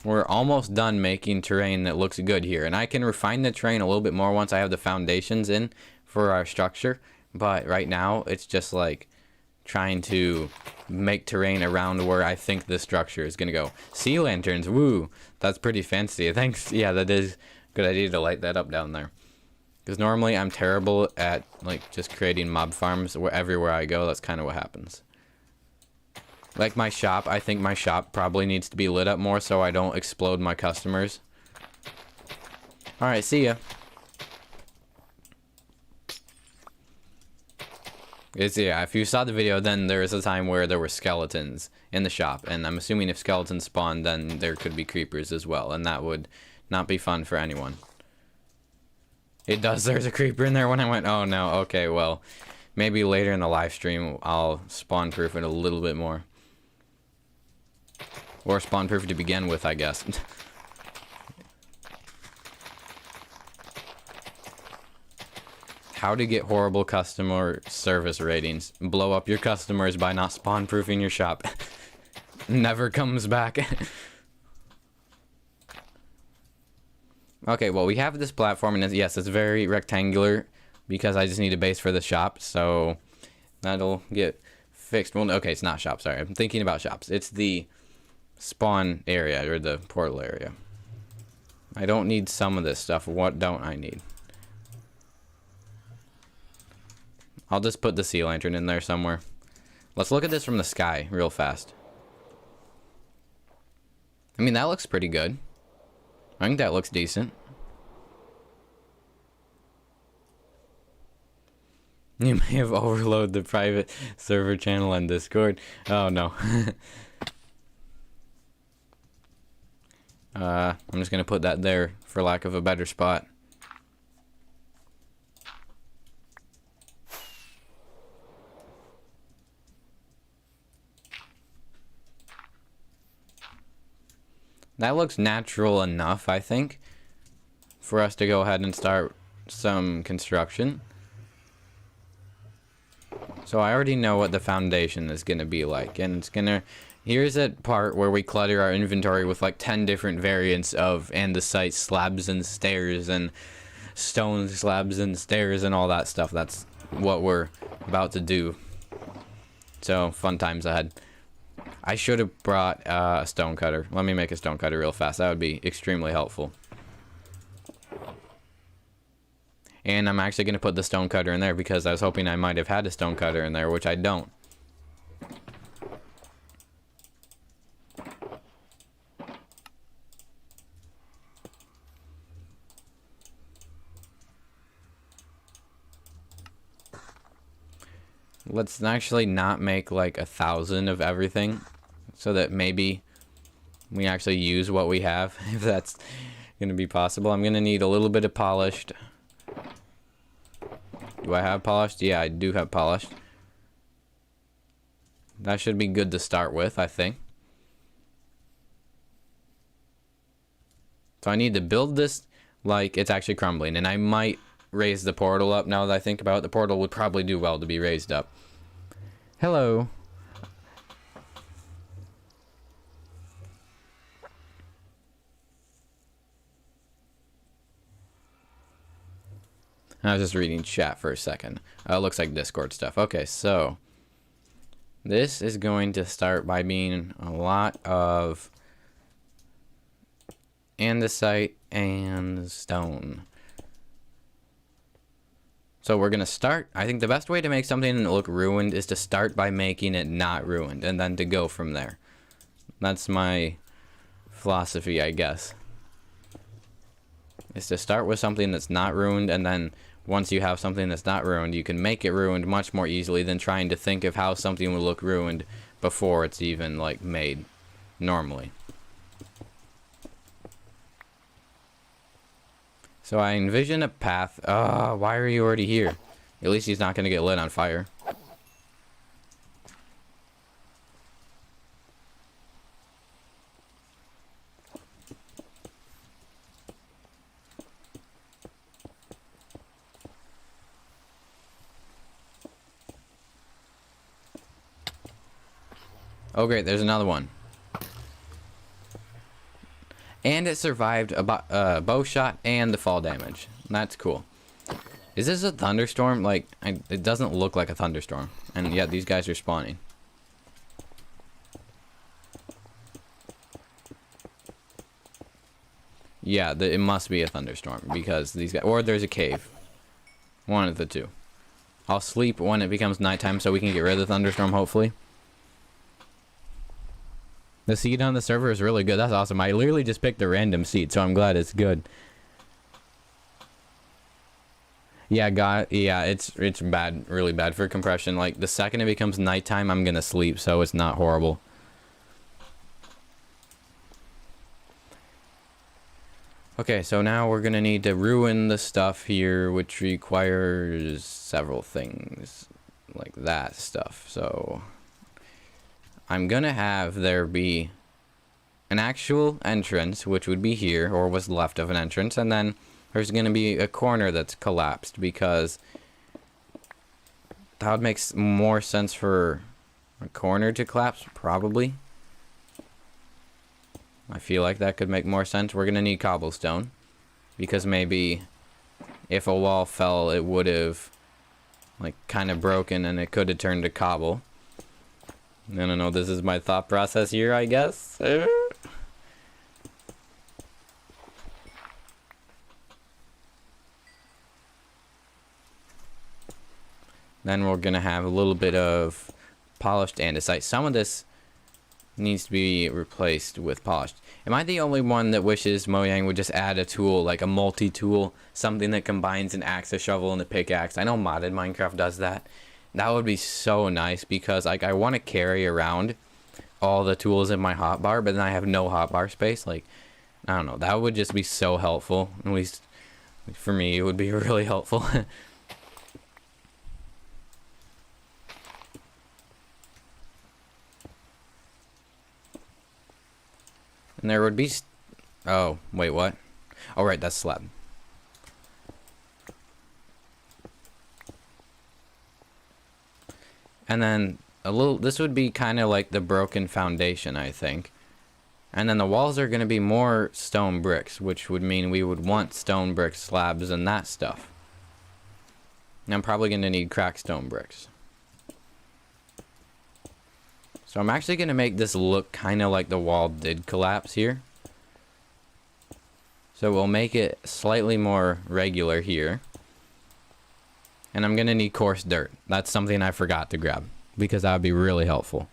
We're almost done making terrain that looks good here. And I can refine the terrain a little bit more once I have the foundations in for our structure. But right now, it's just like trying to make terrain around where I think the structure is going to go. Sea lanterns, woo! That's pretty fancy. Thanks. Yeah, that is a good idea to light that up down there. Because normally I'm terrible at like just creating mob farms everywhere I go. That's kind of what happens. Like my shop, I think my shop probably needs to be lit up more so I don't explode my customers. Alright, see ya. Yeah, if you saw the video, then there was a time where there were skeletons in the shop. And I'm assuming if skeletons spawn, then there could be creepers as well. And that would not be fun for anyone. It does, there's a creeper in there when I went, oh no, okay, well, maybe later in the live stream I'll spawn proof it a little bit more. Or spawn proof to begin with, I guess. How to get horrible customer service ratings. Blow up your customers by not spawn proofing your shop. Never comes back. Okay, well, we have this platform, and yes, it's very rectangular because I just need a base for the shop, so that'll get fixed. Well, okay, it's not shop, sorry. I'm thinking about shops. It's the spawn area, or the portal area. I don't need some of this stuff. What don't I need? I'll just put the sea lantern in there somewhere. Let's look at this from the sky real fast. I mean, that looks pretty good. I think that looks decent. You may have overloaded the private server channel on Discord. Oh no. I'm just gonna put that there for lack of a better spot. That looks natural enough, I think, for us to go ahead and start some construction. So I already know what the foundation is going to be like, and it's going to... Here's that part where we clutter our inventory with like 10 different variants of andesite slabs and stairs and stone slabs and stairs and all that stuff. That's what we're about to do. So, fun times ahead. I should have brought a stone cutter. Let me make a stone cutter real fast. That would be extremely helpful. And I'm actually going to put the stone cutter in there because I was hoping I might have had a stone cutter in there, which I don't. Let's actually not make like 1,000 of everything so that maybe we actually use what we have, if that's going to be possible. I'm going to need a little bit of polished. Do I have polished? Yeah, I do have polished. That should be good to start with, I think. So I need to build this like it's actually crumbling, and I might raise the portal up now that I think about it. The portal would probably do well to be raised up. Hello. I was just reading chat for a second. It looks like Discord stuff. Okay, so this is going to start by being a lot of andesite and stone. So we're going to start. I think the best way to make something look ruined is to start by making it not ruined and then to go from there. That's my philosophy, I guess. Is to start with something that's not ruined, and then once you have something that's not ruined, you can make it ruined much more easily than trying to think of how something would look ruined before it's even like made normally. So I envision a path. Why are you already here? At least he's not going to get lit on fire. Oh great, there's another one. And it survived a bow shot and the fall damage. That's cool. Is this a thunderstorm? Like, it doesn't look like a thunderstorm. And yet these guys are spawning. Yeah, it must be a thunderstorm because these guys... Or there's a cave. One of the two. I'll sleep when it becomes nighttime so we can get rid of the thunderstorm, hopefully. The seed on the server is really good. That's awesome. I literally just picked a random seed, so I'm glad it's good. Yeah, it's bad, really bad for compression. Like, the second it becomes nighttime, I'm gonna sleep, so it's not horrible. Okay, so now we're gonna need to ruin the stuff here, which requires several things, like that stuff. So I'm gonna have there be an actual entrance, which would be here, or what's left of an entrance, and then there's gonna be a corner that's collapsed, because that would make more sense for a corner to collapse, probably. I feel like that could make more sense. We're gonna need cobblestone, because maybe if a wall fell, it would have like kind of broken and it could have turned to cobble. I don't know, this is my thought process here, I guess. Then we're gonna have a little bit of polished andesite. Some of this needs to be replaced with polished. Am I the only one that wishes Mojang would just add a tool, like a multi-tool, something that combines an axe, a shovel, and a pickaxe? I know modded Minecraft does that. That would be so nice because like I want to carry around all the tools in my hotbar, but then I have no hotbar space. Like, I don't know. That would just be so helpful. At least for me, it would be really helpful. And there would be... Oh, wait, what? Oh, right, that's slab. And then a little... This would be kind of like the broken foundation, I think. And then the walls are going to be more stone bricks, which would mean we would want stone brick slabs and that stuff. And I'm probably going to need cracked stone bricks. So I'm actually going to make this look kind of like the wall did collapse here. So we'll make it slightly more regular here. And I'm going to need coarse dirt. That's something I forgot to grab, because that would be really helpful.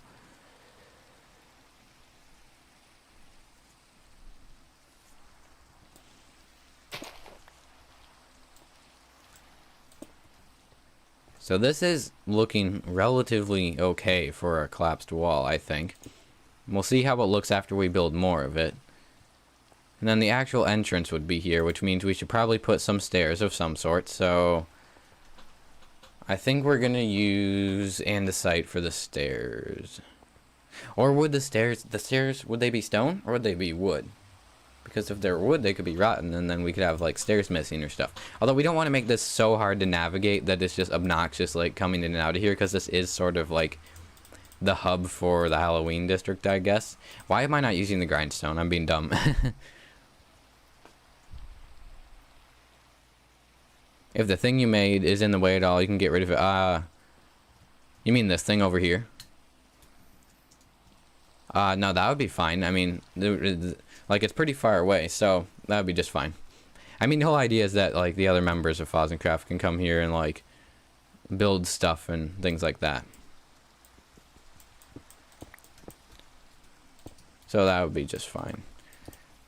So this is looking relatively okay for a collapsed wall, I think. We'll see how it looks after we build more of it. And then the actual entrance would be here, which means we should probably put some stairs of some sort. So I think we're going to use andesite for the stairs. Or would the stairs, would they be stone or would they be wood? Because if they're wood, they could be rotten, and then we could have like stairs missing or stuff. Although we don't want to make this so hard to navigate that it's just obnoxious, like coming in and out of here, because this is sort of like the hub for the Halloween district, I guess. Why am I not using the grindstone? I'm being dumb. If the thing you made is in the way at all, you can get rid of it. You mean this thing over here? No, that would be fine. I mean, like, it's pretty far away, so that would be just fine. I mean, the whole idea is that, like, the other members of FozzenCraft can come here and, like, build stuff and things like that. So that would be just fine.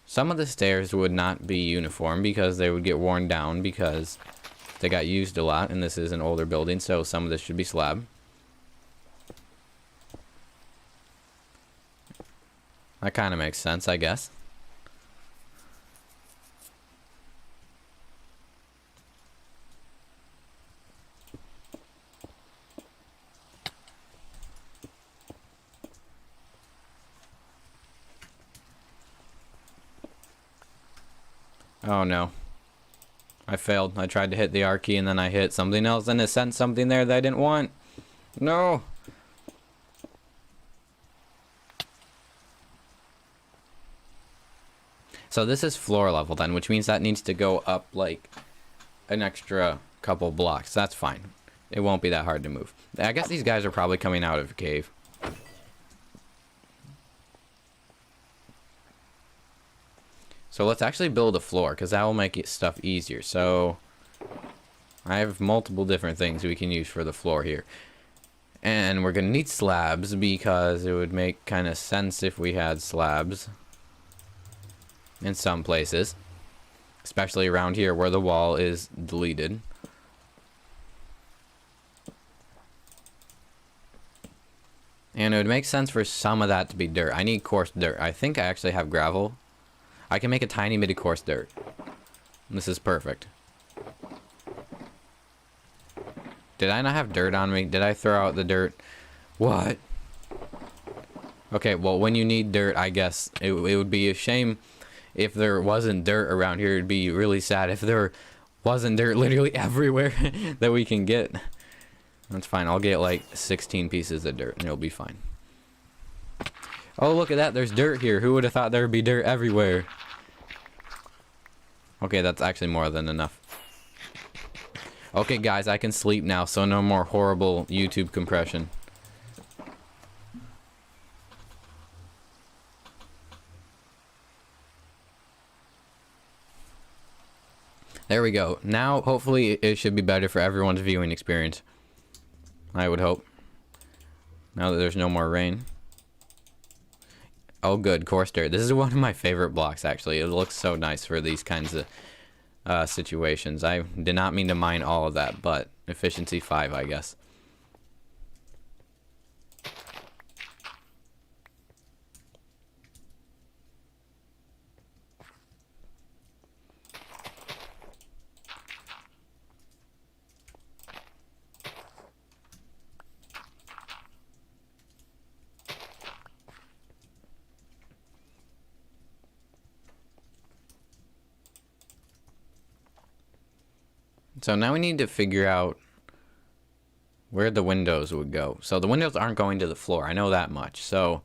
Some of the stairs would not be uniform because they would get worn down because they got used a lot, and this is an older building, so some of this should be slab. That kind of makes sense, I guess. Oh no. I failed. I tried to hit the R key and then I hit something else and it sent something there that I didn't want. No. So this is floor level then, which means that needs to go up like an extra couple blocks. That's fine. It won't be that hard to move. I guess these guys are probably coming out of a cave. So let's actually build a floor, because that will make it stuff easier. So I have multiple different things we can use for the floor here. And we're going to need slabs, because it would make kind of sense if we had slabs in some places. Especially around here where the wall is deleted. And it would make sense for some of that to be dirt. I need coarse dirt. I think I actually have gravel. I can make a tiny bit of coarse dirt. This is perfect. Did I not have dirt on me? Did I throw out the dirt? What? Okay, well, when you need dirt, I guess it would be a shame if there wasn't dirt around here. It'd be really sad if there wasn't dirt literally everywhere that we can get. That's fine. I'll get like 16 pieces of dirt and it'll be fine. Oh, look at that. There's dirt here. Who would have thought there would be dirt everywhere? Okay, that's actually more than enough. Okay, guys, I can sleep now, so no more horrible YouTube compression. There we go. Now, hopefully, it should be better for everyone's viewing experience. I would hope. Now that there's no more rain. Oh, good. Coarse dirt. This is one of my favorite blocks, actually. It looks so nice for these kinds of situations. I did not mean to mine all of that, but efficiency 5, I guess. So now we need to figure out where the windows would go. So the windows aren't going to the floor. I know that much. So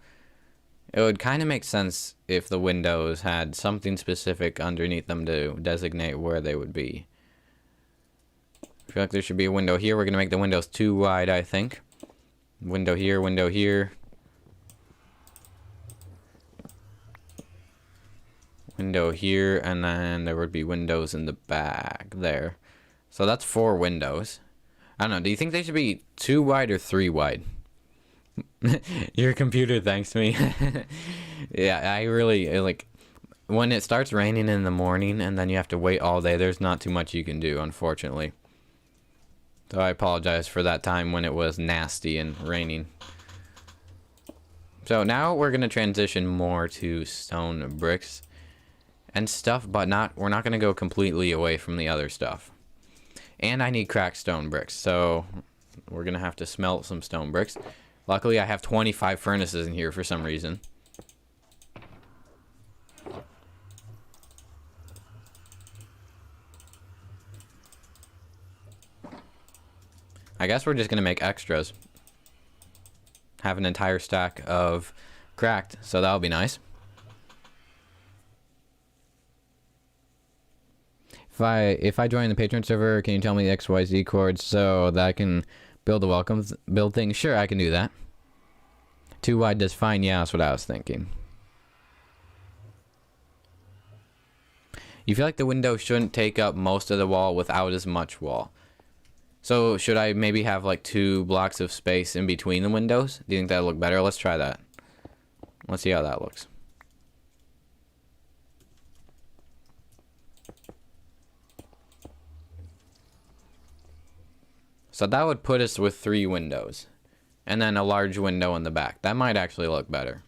it would kind of make sense if the windows had something specific underneath them to designate where they would be. I feel like there should be a window here. We're going to make the windows too wide, I think. Window here, window here. Window here, and then there would be windows in the back there. So that's 4 windows. I don't know. Do you think they should be 2 wide or 3 wide? Your computer thanks me. Yeah, I really, like, when it starts raining in the morning and then you have to wait all day, there's not too much you can do, unfortunately. So I apologize for that time when it was nasty and raining. So now we're going to transition more to stone bricks and stuff, but we're not going to go completely away from the other stuff. And I need cracked stone bricks, so we're going to have to smelt some stone bricks. Luckily, I have 25 furnaces in here for some reason. I guess we're just going to make extras. Have an entire stack of cracked, so that'll be nice. If I join the Patreon server, can you tell me the XYZ coords so that I can build thing? Sure, I can do that. 2 wide is fine. Yeah, that's what I was thinking. You feel like the window shouldn't take up most of the wall without as much wall. So should I maybe have like 2 blocks of space in between the windows? Do you think that'll look better? Let's try that. Let's see how that looks. So that would put us with 3 windows. And then a large window in the back. That might actually look better.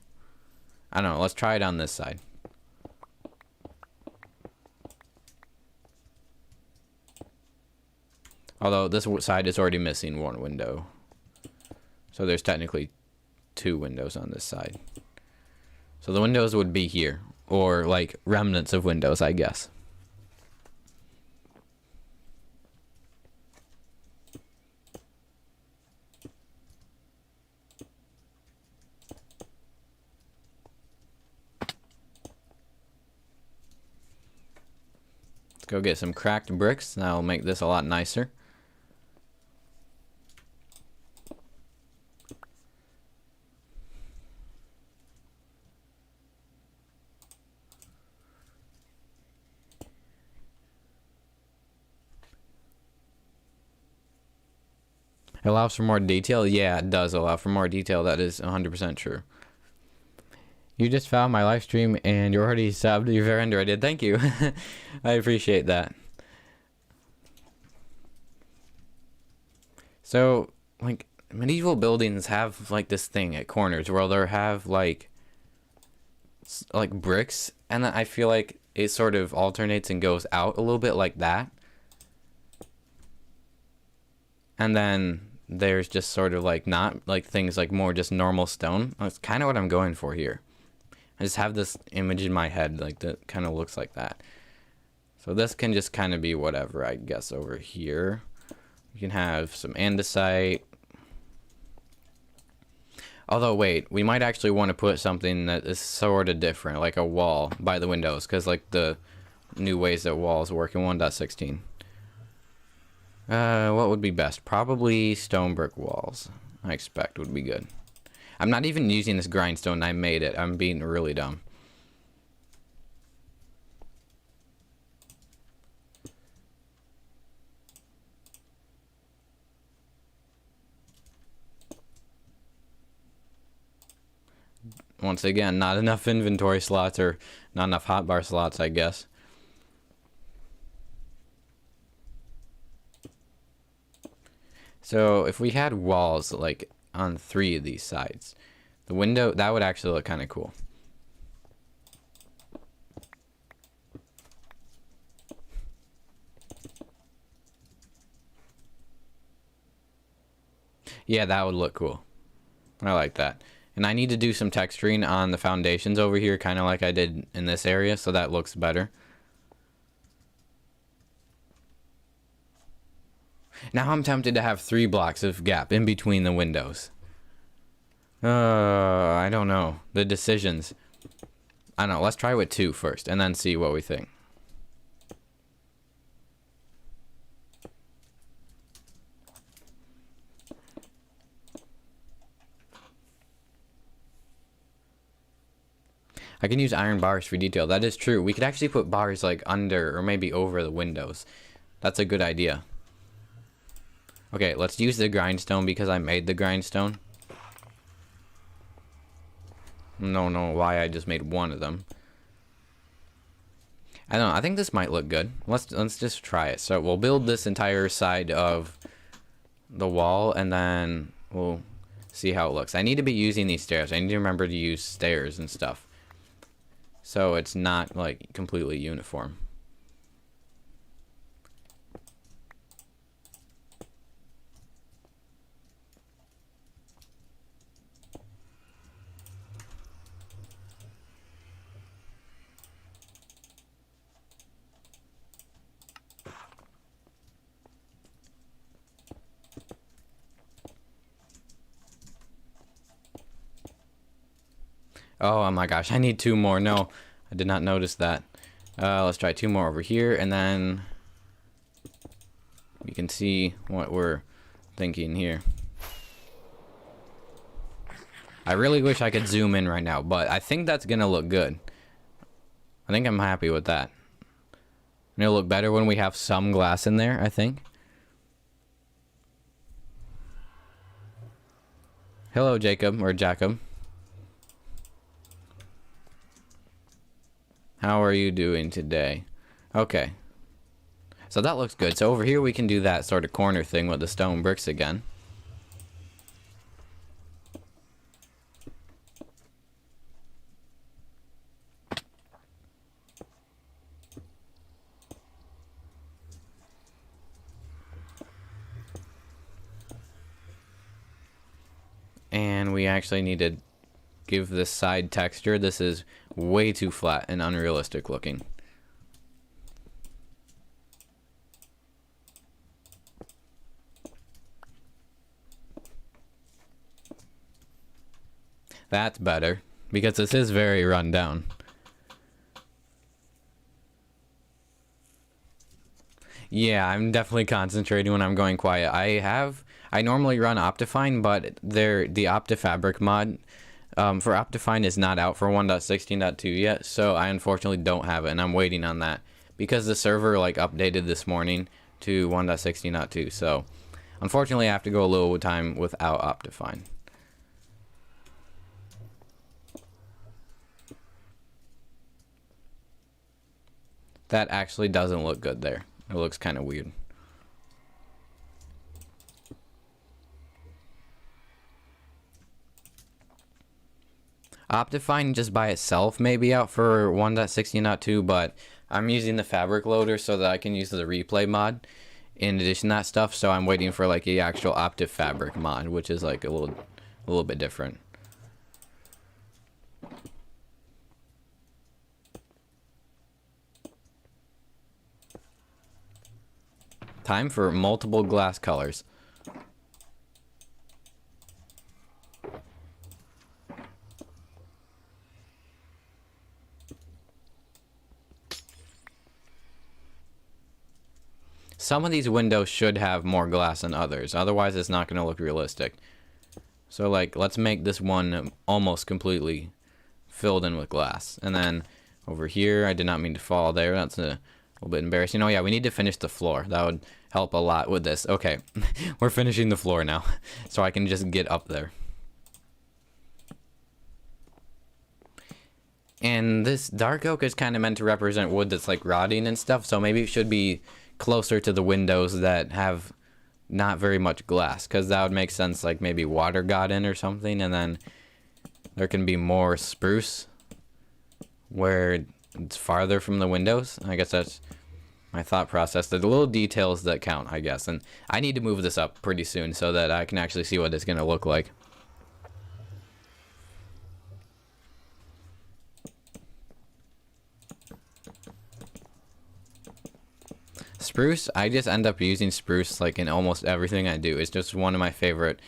I don't know. Let's try it on this side. Although this side is already missing 1 window. So there's technically 2 windows on this side. So the windows would be here. Or like remnants of windows, I guess. Go get some cracked bricks. That'll make this a lot nicer. It allows for more detail? Yeah, it does allow for more detail. That is 100% true. You just found my live stream and you're already subbed. You're very underrated. Thank you. I appreciate that. So, like, medieval buildings have, like, this thing at corners where they'll have, like bricks. And then I feel like it sort of alternates and goes out a little bit like that. And then there's just sort of, like, not, like, things like more just normal stone. That's kind of what I'm going for here. I just have this image in my head, like, that kind of looks like that. So this can just kind of be whatever, I guess, over here. You can have some andesite. Although, wait, we might actually want to put something that is sort of different, like a wall by the windows, because, like, the new ways that walls work in 1.16. What would be best? Probably stone brick walls, I expect would be good. I'm not even using this grindstone. I made it. I'm being really dumb. once again, not enough inventory slots, or not enough hotbar slots, I guess. So if we had walls like on 3 of these sides, the window, that would actually look kind of cool. Yeah, that would look cool. I like that. And I need to do some texturing on the foundations over here, kind of like I did in this area, so that looks better. Now I'm tempted to have 3 blocks of gap in between the windows. I don't know. The decisions. I don't know. Let's try with 2 first, and then see what we think. I can use iron bars for detail. That is true. We could actually put bars like under or maybe over the windows. That's a good idea. Okay, let's use the grindstone because I made the grindstone. No, why I just made 1 of them. I don't know. I think this might look good. Let's just try it. So we'll build this entire side of the wall, and then we'll see how it looks. I need to be using these stairs. I need to remember to use stairs and stuff, so it's not like completely uniform. Oh my gosh, I need 2 more. No, I did not notice that. Let's try 2 more over here, and then you can see what we're thinking here. I really wish I could zoom in right now, but I think that's gonna look good. I think I'm happy with that. And it'll look better when we have some glass in there, I think. Hello, Jacob, or Jacob. How are you doing today? Okay. So that looks good. So over here we can do that sort of corner thing with the stone bricks again. And we actually need to give this side texture. This is way too flat and unrealistic looking. That's better, because this is very run down. Yeah, I'm definitely concentrating when I'm going quiet. I normally run Optifine, but the OptiFabric mod for Optifine is not out for 1.16.2 yet, so I unfortunately don't have it, and I'm waiting on that because the server like updated this morning to 1.16.2. So unfortunately I have to go a little time without Optifine. That actually doesn't look good there. It looks kind of weird. Optifine just by itself may be out for 1.16.2, but I'm using the fabric loader so that I can use the replay mod in addition to that stuff. So I'm waiting for like the actual OptiFabric mod, which is like a little bit different. Time for multiple glass colors. Some of these windows should have more glass than others, otherwise it's not going to look realistic. So like, let's make this one almost completely filled in with glass. And then over here, I did not mean to fall there. That's a little bit embarrassing. Oh yeah, we need to finish the floor. That would help a lot with this. Okay, we're finishing the floor now, so I can just get up there. And this dark oak is kind of meant to represent wood that's like rotting and stuff, so maybe it should be closer to the windows that have not very much glass, because that would make sense, like maybe water got in or something, and then there can be more spruce where it's farther from the windows. I guess that's my thought process. The little details that count, I guess, and I need to move this up pretty soon so that I can actually see what it's going to look like. Spruce, I just end up using spruce like in almost everything I do. It's just one of my favorite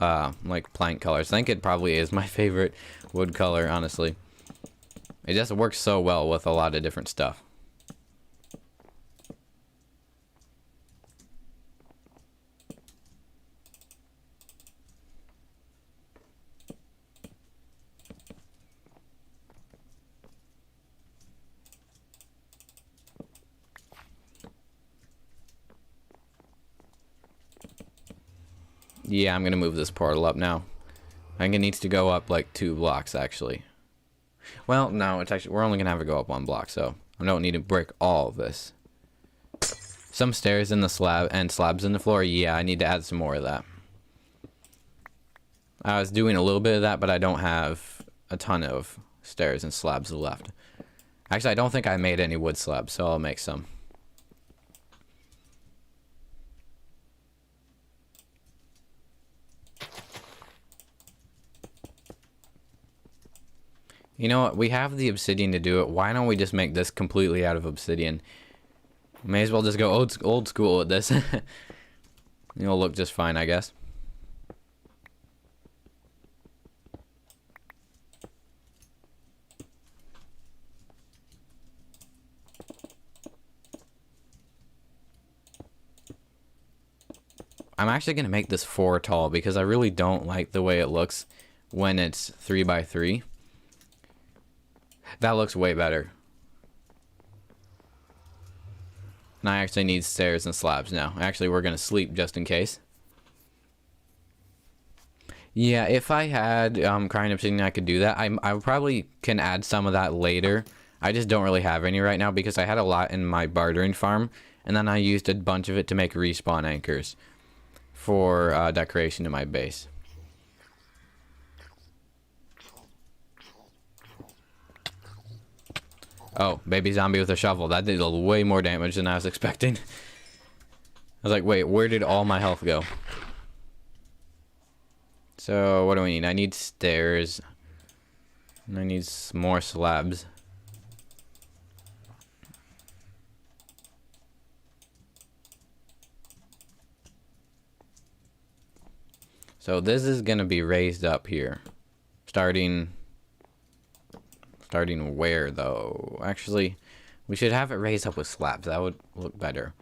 like plank colors. I think it probably is my favorite wood color, honestly. It just works so well with a lot of different stuff. Yeah, I'm gonna move this portal up now. I think it needs to go up like 2 blocks actually. Well, no, it's actually, we're only gonna have it go up 1 block, so I don't need to break all of this. Some stairs in the slab and slabs in the floor. Yeah, I need to add some more of that. I was doing a little bit of that, but I don't have a ton of stairs and slabs left. Actually, I don't think I made any wood slabs, so I'll make some. You know what? We have the obsidian to do it. Why don't we just make this completely out of obsidian? May as well just go old school with this. It'll look just fine, I guess. I'm actually going to make this 4 tall because I really don't like the way it looks when it's 3 by 3. That looks way better. And I actually need stairs and slabs now. Actually, we're going to sleep just in case. Yeah, if I had crying obsidian, I could do that. I probably can add some of that later. I just don't really have any right now because I had a lot in my bartering farm. And then I used a bunch of it to make respawn anchors for decoration in my base. Oh, baby zombie with a shovel. That did way more damage than I was expecting. I was like, wait, where did all my health go? So, what do we need? I need stairs. And I need some more slabs. So this is going to be raised up here. Starting where, though? Actually, we should have it raised up with slabs. That would look better.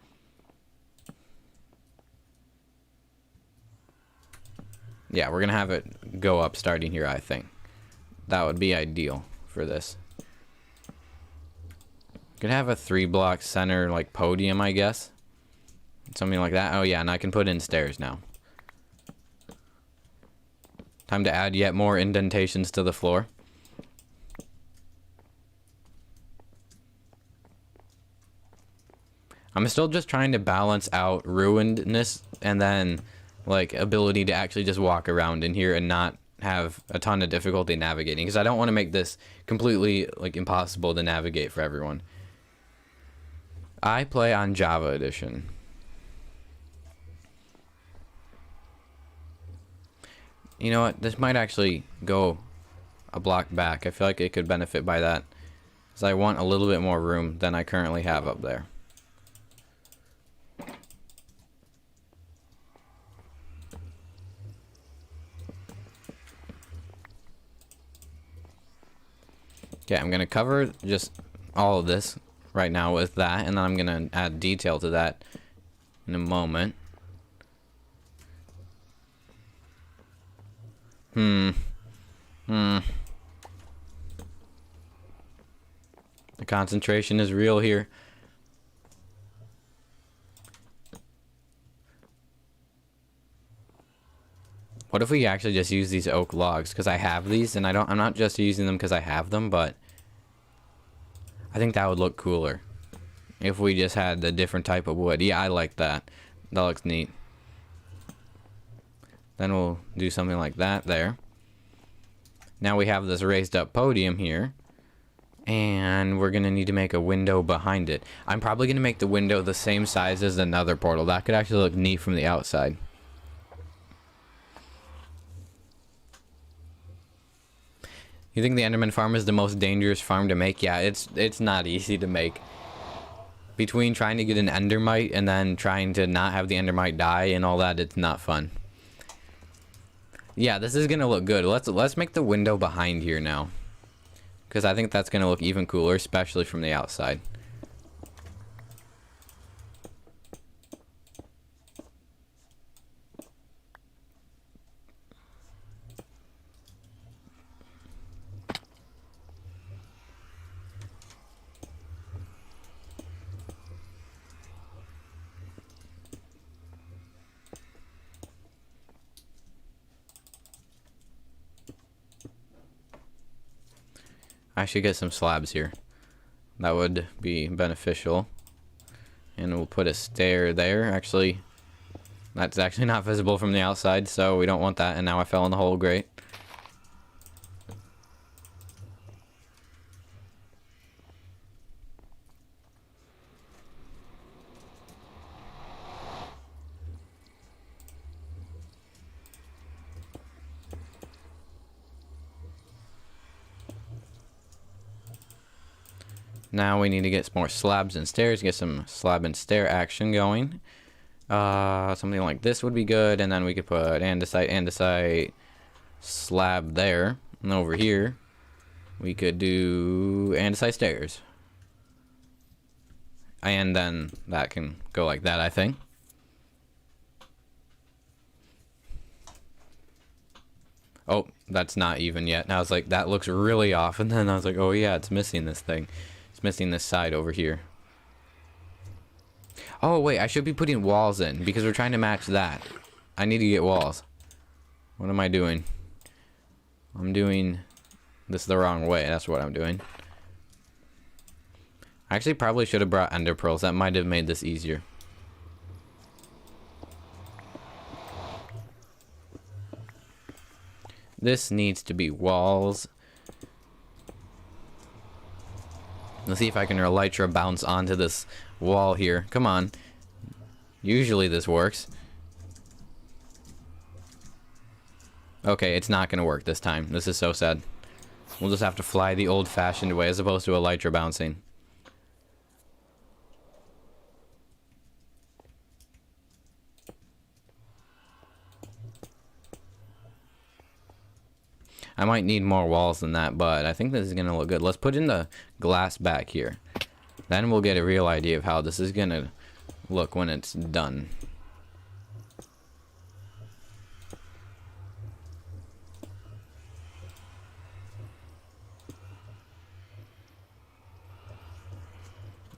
Yeah, we're going to have it go up starting here, I think. That would be ideal for this. Could have a 3-block center, like, podium, I guess. Something like that. Oh, yeah, and I can put in stairs now. Time to add yet more indentations to the floor. I'm still just trying to balance out ruinedness and then like ability to actually just walk around in here and not have a ton of difficulty navigating, because I don't want to make this completely like impossible to navigate for everyone. I play on Java Edition. You know what? This might actually go a block back. I feel like it could benefit by that, because I want a little bit more room than I currently have up there. Okay, I'm going to cover just all of this right now with that, and then I'm going to add detail to that in a moment. The concentration is real here. What if we actually just use these oak logs? Because I have these, and I'm not just using them because I have them, but I think that would look cooler if we just had a different type of wood. Yeah, I like that. That looks neat. Then we'll do something like that there. Now we have this raised up podium here. And we're going to need to make a window behind it. I'm probably going to make the window the same size as another portal. That could actually look neat from the outside. You think the Enderman farm is the most dangerous farm to make? Yeah, it's not easy to make. Between trying to get an Endermite and then trying to not have the Endermite die and all that, it's not fun. Yeah, this is going to look good. Let's make the window behind here now. Because I think that's going to look even cooler, especially from the outside. I should get some slabs here. That would be beneficial. And we'll put a stair there. Actually, that's actually not visible from the outside, so we don't want that. And now I fell in the hole. Great. Now we need to get some more slabs and stairs, get some slab and stair action going. Something like this would be good, and then we could put andesite slab there. And over here, we could do andesite stairs. And then that can go like that, I think. Oh, that's not even yet. And I was like, that looks really off. And then I was like, oh yeah, it's missing this thing. It's missing this side over here. Oh wait, I should be putting walls in because we're trying to match that. I need to get walls. What am I doing? I'm doing this the wrong way. That's what I'm doing. I actually probably should have brought ender pearls. That might have made this easier. This needs to be walls. Let's see if I can elytra bounce onto this wall here. Come on. Usually this works. Okay, it's not going to work this time. This is so sad. We'll just have to fly the old-fashioned way as opposed to elytra bouncing. I might need more walls than that, but I think this is going to look good. Let's put in the glass back here. Then we'll get a real idea of how this is going to look when it's done.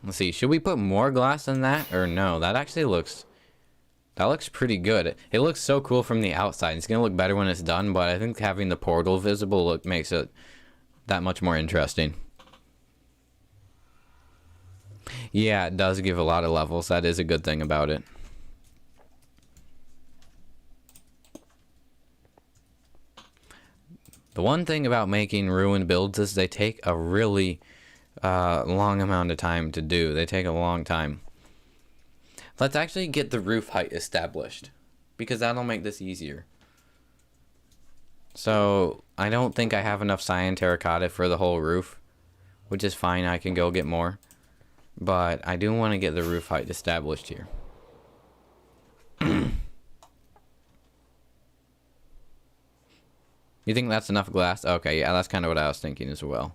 Let's see. Should we put more glass than that? Or no? That actually looks... That looks pretty good. It looks so cool from the outside. It's going to look better when it's done, but I think having the portal visible look makes it that much more interesting. Yeah, it does give a lot of levels. That is a good thing about it. The one thing about making ruined builds is they take a really long amount of time to do. They take a long time. Let's actually get the roof height established, because that'll make this easier. So, I don't think I have enough cyan terracotta for the whole roof, which is fine, I can go get more. But I do want to get the roof height established here. You think that's enough glass? Okay, yeah, that's kind of what I was thinking as well.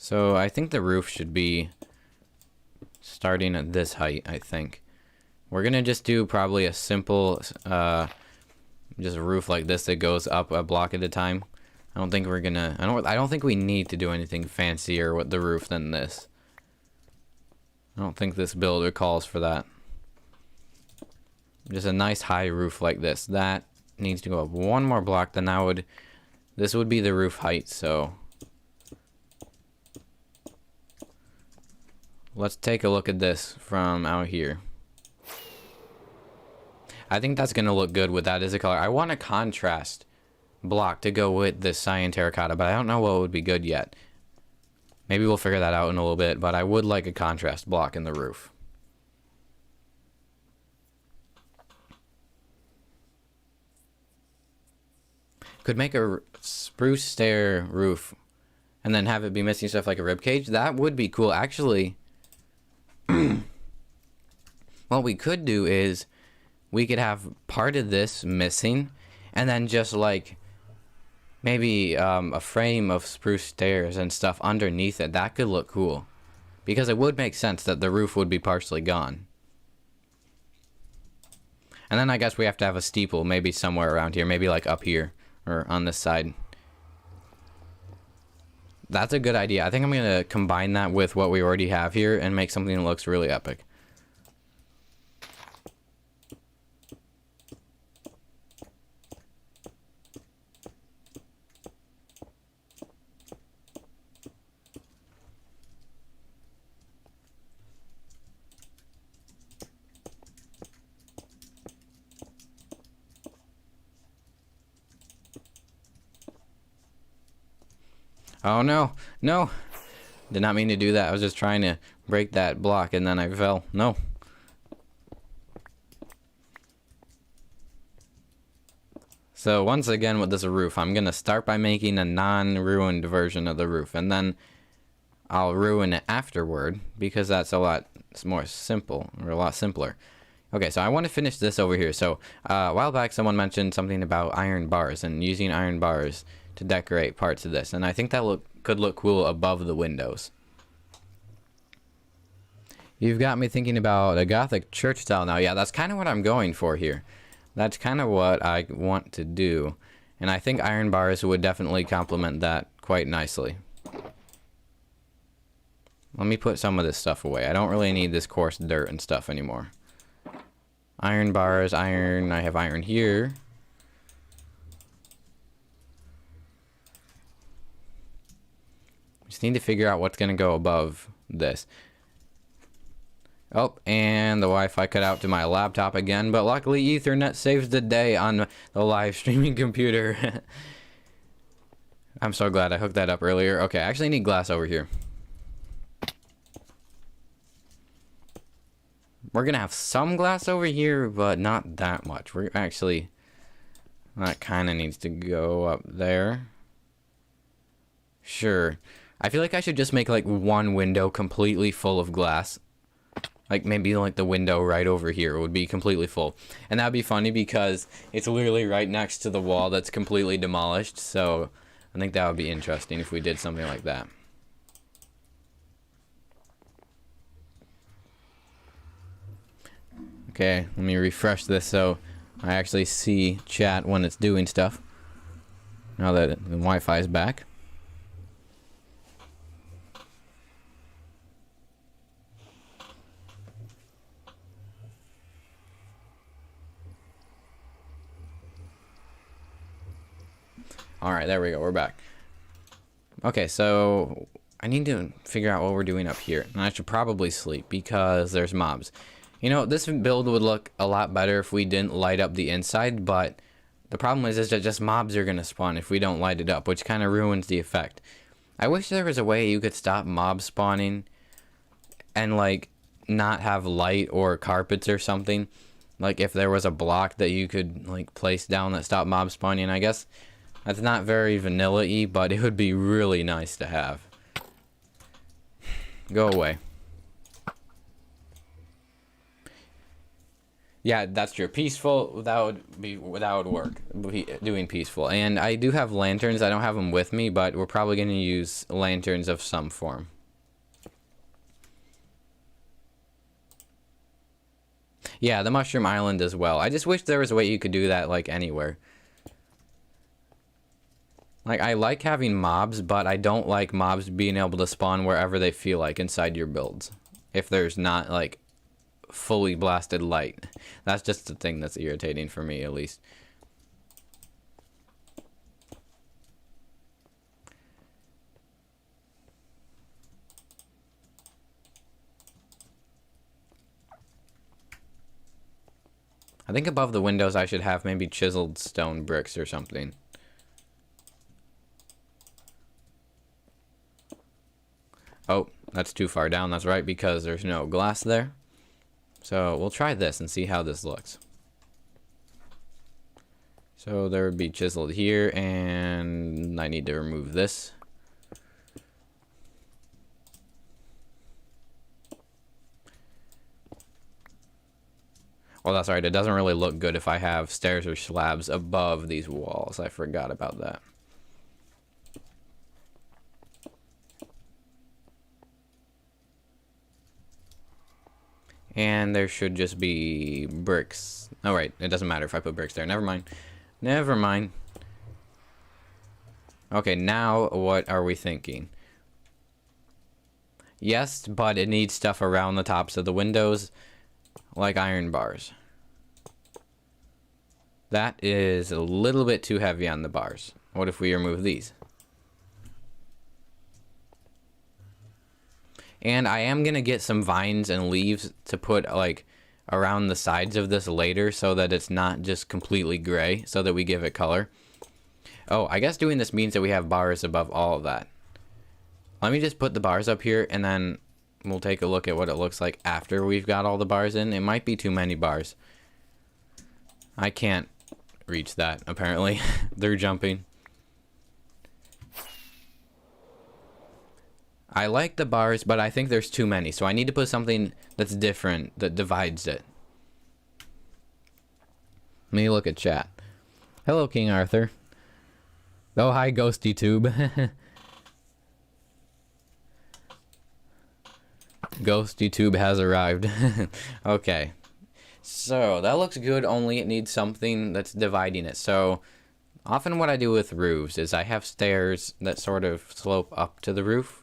So I think the roof should be starting at this height, I think. We're going to just do probably a simple just a roof like this that goes up a block at a time. I don't think we're going to... I don't think we need to do anything fancier with the roof than this. I don't think this builder calls for that. Just a nice high roof like this. That needs to go up one more block, then this would be the roof height, so let's take a look at this from out here. I think that's gonna look good with that as a color. I want a contrast block to go with this cyan terracotta, but I don't know what would be good yet. Maybe we'll figure that out in a little bit, but I would like a contrast block in the roof. Could make a spruce stair roof and then have it be missing stuff like a rib cage. That would be cool. Actually, what we could do is we could have part of this missing and then just like maybe a frame of spruce stairs and stuff underneath it. That could look cool because it would make sense that the roof would be partially gone. And then I guess we have to have a steeple maybe somewhere around here, maybe like up here or on this side. That's a good idea. I think I'm going to combine that with what we already have here and make something that looks really epic. Oh no, no. Did not mean to do that. I was just trying to break that block and then I fell. No. So once again with this roof, I'm going to start by making a non-ruined version of the roof. And then I'll ruin it afterward because that's a lot more simple, or a lot simpler. Okay, so I want to finish this over here. So a while back someone mentioned something about iron bars and using iron bars to decorate parts of this, and I think that could look cool above the windows. You've got me thinking about a Gothic church style now. Yeah, that's kind of what I'm going for here. That's kind of what I want to do, and I think iron bars would definitely complement that quite nicely. Let me put some of this stuff away. I don't really need this coarse dirt and stuff anymore. Iron bars, iron, I have iron here. Just need to figure out what's going to go above this. Oh, and the Wi-Fi cut out to my laptop again, but luckily Ethernet saves the day on the live streaming computer. I'm so glad I hooked that up earlier. Okay, I actually need glass over here. We're going to have some glass over here, but not that much. We're actually... That kind of needs to go up there. Sure. I feel like I should just make like one window completely full of glass. Like maybe like the window right over here would be completely full. And that'd be funny because it's literally right next to the wall that's completely demolished. So I think that would be interesting if we did something like that. Okay, let me refresh this so I actually see chat when it's doing stuff. Now that the Wi-Fi is back. Alright, there we go, we're back. Okay, so I need to figure out what we're doing up here. And I should probably sleep because there's mobs. You know, this build would look a lot better if we didn't light up the inside, but the problem is that just mobs are going to spawn if we don't light it up, which kind of ruins the effect. I wish there was a way you could stop mob spawning and, like, not have light or carpets or something. Like, if there was a block that you could, like, place down that stopped mob spawning, I guess. That's not very vanilla-y, but it would be really nice to have. Go away. Yeah, that's true. Peaceful, that would work. Doing peaceful. And I do have lanterns. I don't have them with me, but we're probably going to use lanterns of some form. Yeah, the Mushroom Island as well. I just wish there was a way you could do that, like, anywhere. Like, I like having mobs, but I don't like mobs being able to spawn wherever they feel like inside your builds. If there's not, like, fully blasted light. That's just the thing that's irritating for me, at least. I think above the windows I should have maybe chiseled stone bricks or something. Oh, that's too far down. That's right, because there's no glass there. So we'll try this and see how this looks. So there would be chiseled here, and I need to remove this. Well, that's right. It doesn't really look good if I have stairs or slabs above these walls. I forgot about that. And there should just be bricks. Oh, right. It doesn't matter if I put bricks there. Never mind. Never mind. Okay, now what are we thinking? Yes, but it needs stuff around the tops of the windows, like iron bars. That is a little bit too heavy on the bars. What if we remove these? And I am going to get some vines and leaves to put like around the sides of this later so that it's not just completely gray, so that we give it color. Oh, I guess doing this means that we have bars above all of that. Let me just put the bars up here and then we'll take a look at what it looks like after we've got all the bars in. It might be too many bars. I can't reach that, apparently. They're jumping. I like the bars, but I think there's too many, so I need to put something that's different, that divides it. Let me look at chat. Hello, King Arthur. Oh, hi, Ghosty Tube. Ghosty Tube has arrived. Okay. So, that looks good, only it needs something that's dividing it. So, often what I do with roofs is I have stairs that sort of slope up to the roof.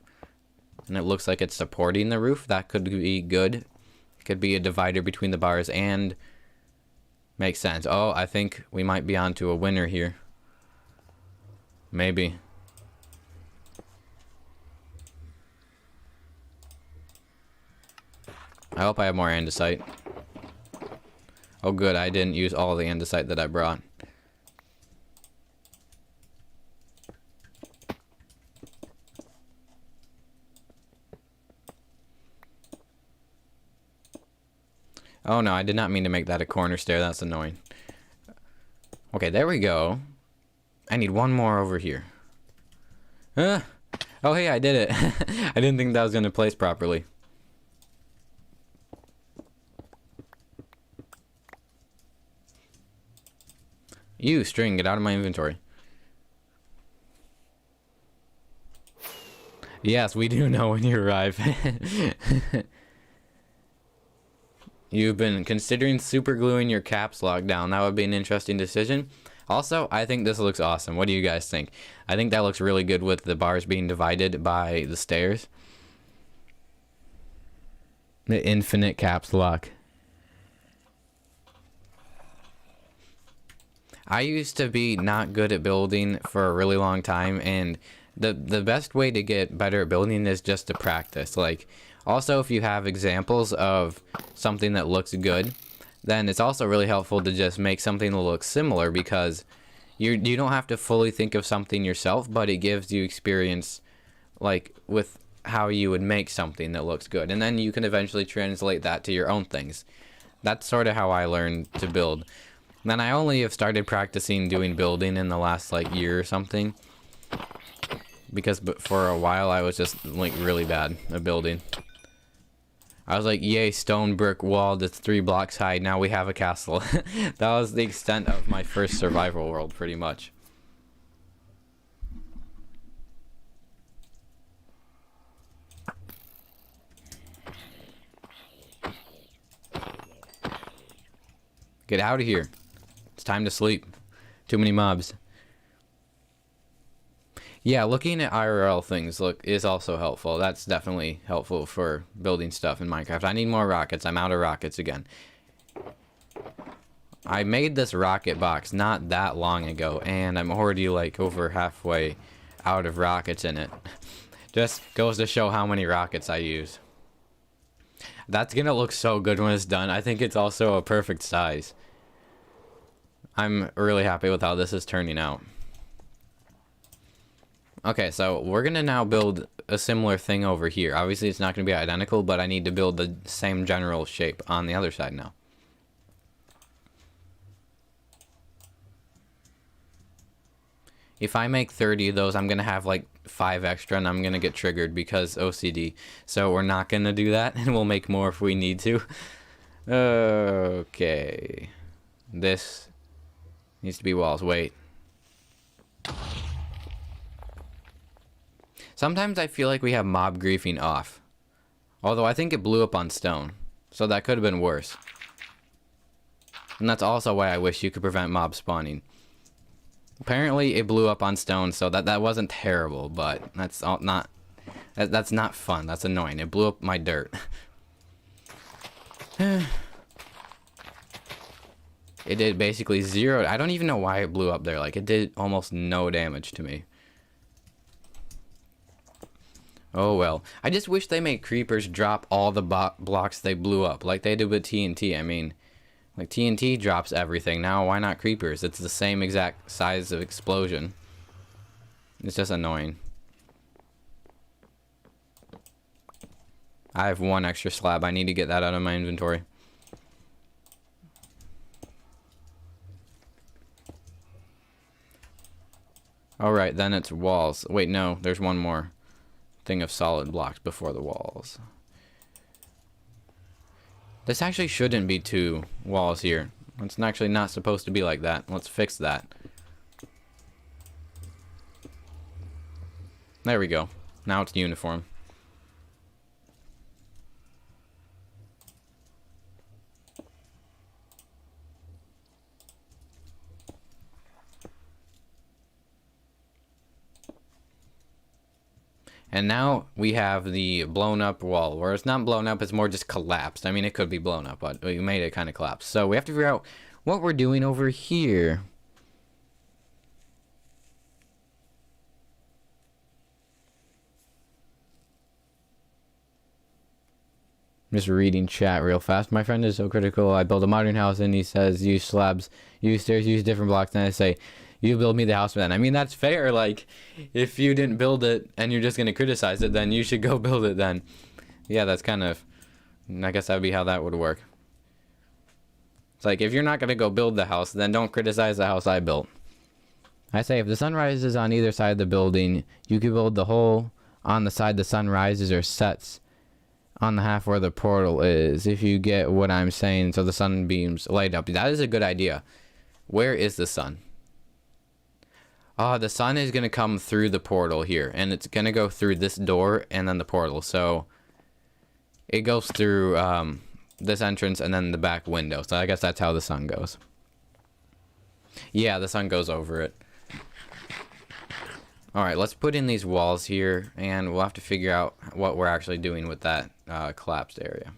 And it looks like it's supporting the roof. That could be good. It could be a divider between the bars and makes sense. Oh, I think we might be onto a winner here. Maybe. I hope I have more andesite. Oh good, I didn't use all the andesite that I brought. Oh no, I did not mean to make that a corner stair. That's annoying. Okay, there we go. I need one more over here. Oh hey, I did it. I didn't think that was going to place properly. You, string, get out of my inventory. Yes, we do know when you arrive. You've been considering super gluing your caps lock down. That would be an interesting decision. Also, I think this looks awesome. What do you guys think? I think that looks really good with the bars being divided by the stairs. The infinite caps lock. I used to be not good at building for a really long time, and the best way to get better at building is just to practice. Like, also, if you have examples of something that looks good, then it's also really helpful to just make something that looks similar, because you don't have to fully think of something yourself, but it gives you experience like with how you would make something that looks good, and then you can eventually translate that to your own things. That's sort of how I learned to build. And then I only have started practicing doing building in the last like year or something, because for a while I was just like really bad at building. I was like, yay, stone brick wall that's 3 blocks high, now we have a castle. That was the extent of my first survival world, pretty much. Get out of here. It's time to sleep. Too many mobs. Yeah, looking at IRL things is also helpful. That's definitely helpful for building stuff in Minecraft. I need more rockets. I'm out of rockets again. I made this rocket box not that long ago, and I'm already like over halfway out of rockets in it. Just goes to show how many rockets I use. That's gonna look so good when it's done. I think it's also a perfect size. I'm really happy with how this is turning out. Okay, so we're gonna now build a similar thing over here. Obviously it's not gonna be identical, but I need to build the same general shape on the other side now. If I make 30 of those, I'm gonna have like 5 extra and I'm gonna get triggered because OCD. So we're not gonna do that, and we'll make more if we need to. Okay. This needs to be walls. Wait. Sometimes I feel like we have mob griefing off. Although I think it blew up on stone. So that could have been worse. And that's also why I wish you could prevent mob spawning. Apparently it blew up on stone, so that wasn't terrible, but that's not fun. That's annoying. It blew up my dirt. It did basically 0. I don't even know why it blew up there. Like, it did almost no damage to me. Oh well. I just wish they made creepers drop all the blocks they blew up, like they did with TNT. I mean, like TNT drops everything. Now why not creepers? It's the same exact size of explosion. It's just annoying. I have 1 extra slab. I need to get that out of my inventory. Alright, then it's walls. Wait, no, there's one more thing of solid blocks before the walls. This actually shouldn't be 2 walls here. It's actually not supposed to be like that. Let's fix that. There we go. Now it's uniform. And now we have the blown up wall, where it's not blown up, it's more just collapsed. I mean, it could be blown up, but we made it kind of collapse. So we have to figure out what we're doing over here. I'm just reading chat real fast. My friend is so critical. I build a modern house and he says use slabs, use stairs, use different blocks. And I say, you build me the house then. I mean, that's fair. Like, if you didn't build it and you're just going to criticize it, then you should go build it then. Yeah, that's kind of, I guess that would be how that would work. It's like, if you're not going to go build the house, then don't criticize the house I built. I say, if the sun rises on either side of the building, you can build the hole on the side the sun rises or sets on the half where the portal is, if you get what I'm saying, so the sunbeams light up. That is a good idea. Where is the sun? The sun is going to come through the portal here, and it's going to go through this door and then the portal. So it goes through this entrance and then the back window. So I guess that's how the sun goes. Yeah, the sun goes over it. Alright, let's put in these walls here, and we'll have to figure out what we're actually doing with that collapsed area.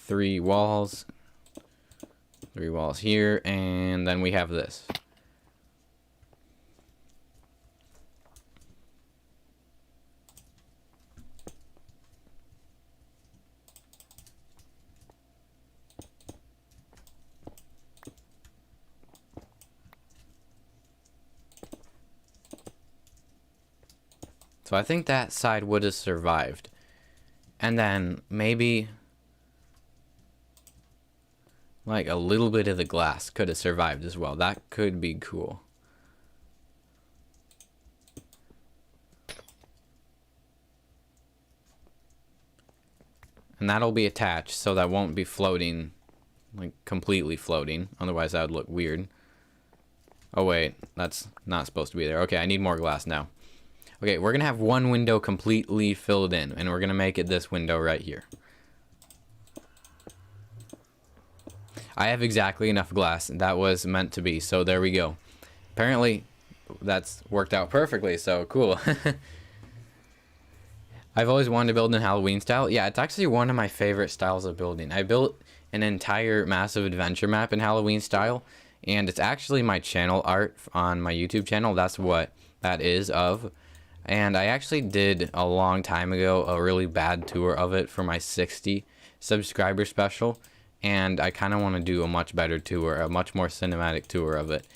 Three walls here, and then we have this. So I think that side would have survived. And then maybe like a little bit of the glass could have survived as well. That could be cool. And that'll be attached, so that won't be floating, like completely floating. Otherwise that would look weird. Oh wait, that's not supposed to be there. Okay, I need more glass now. Okay, we're gonna have one window completely filled in, and we're gonna make it this window right here. I have exactly enough glass. That was meant to be, so there we go. Apparently, that's worked out perfectly, so cool. I've always wanted to build in Halloween style. Yeah, it's actually one of my favorite styles of building. I built an entire massive adventure map in Halloween style, and it's actually my channel art on my YouTube channel. That's what that is of. And I actually did a long time ago a really bad tour of it for my 60 subscriber special, and I kind of want to do a much better tour, a much more cinematic tour of it.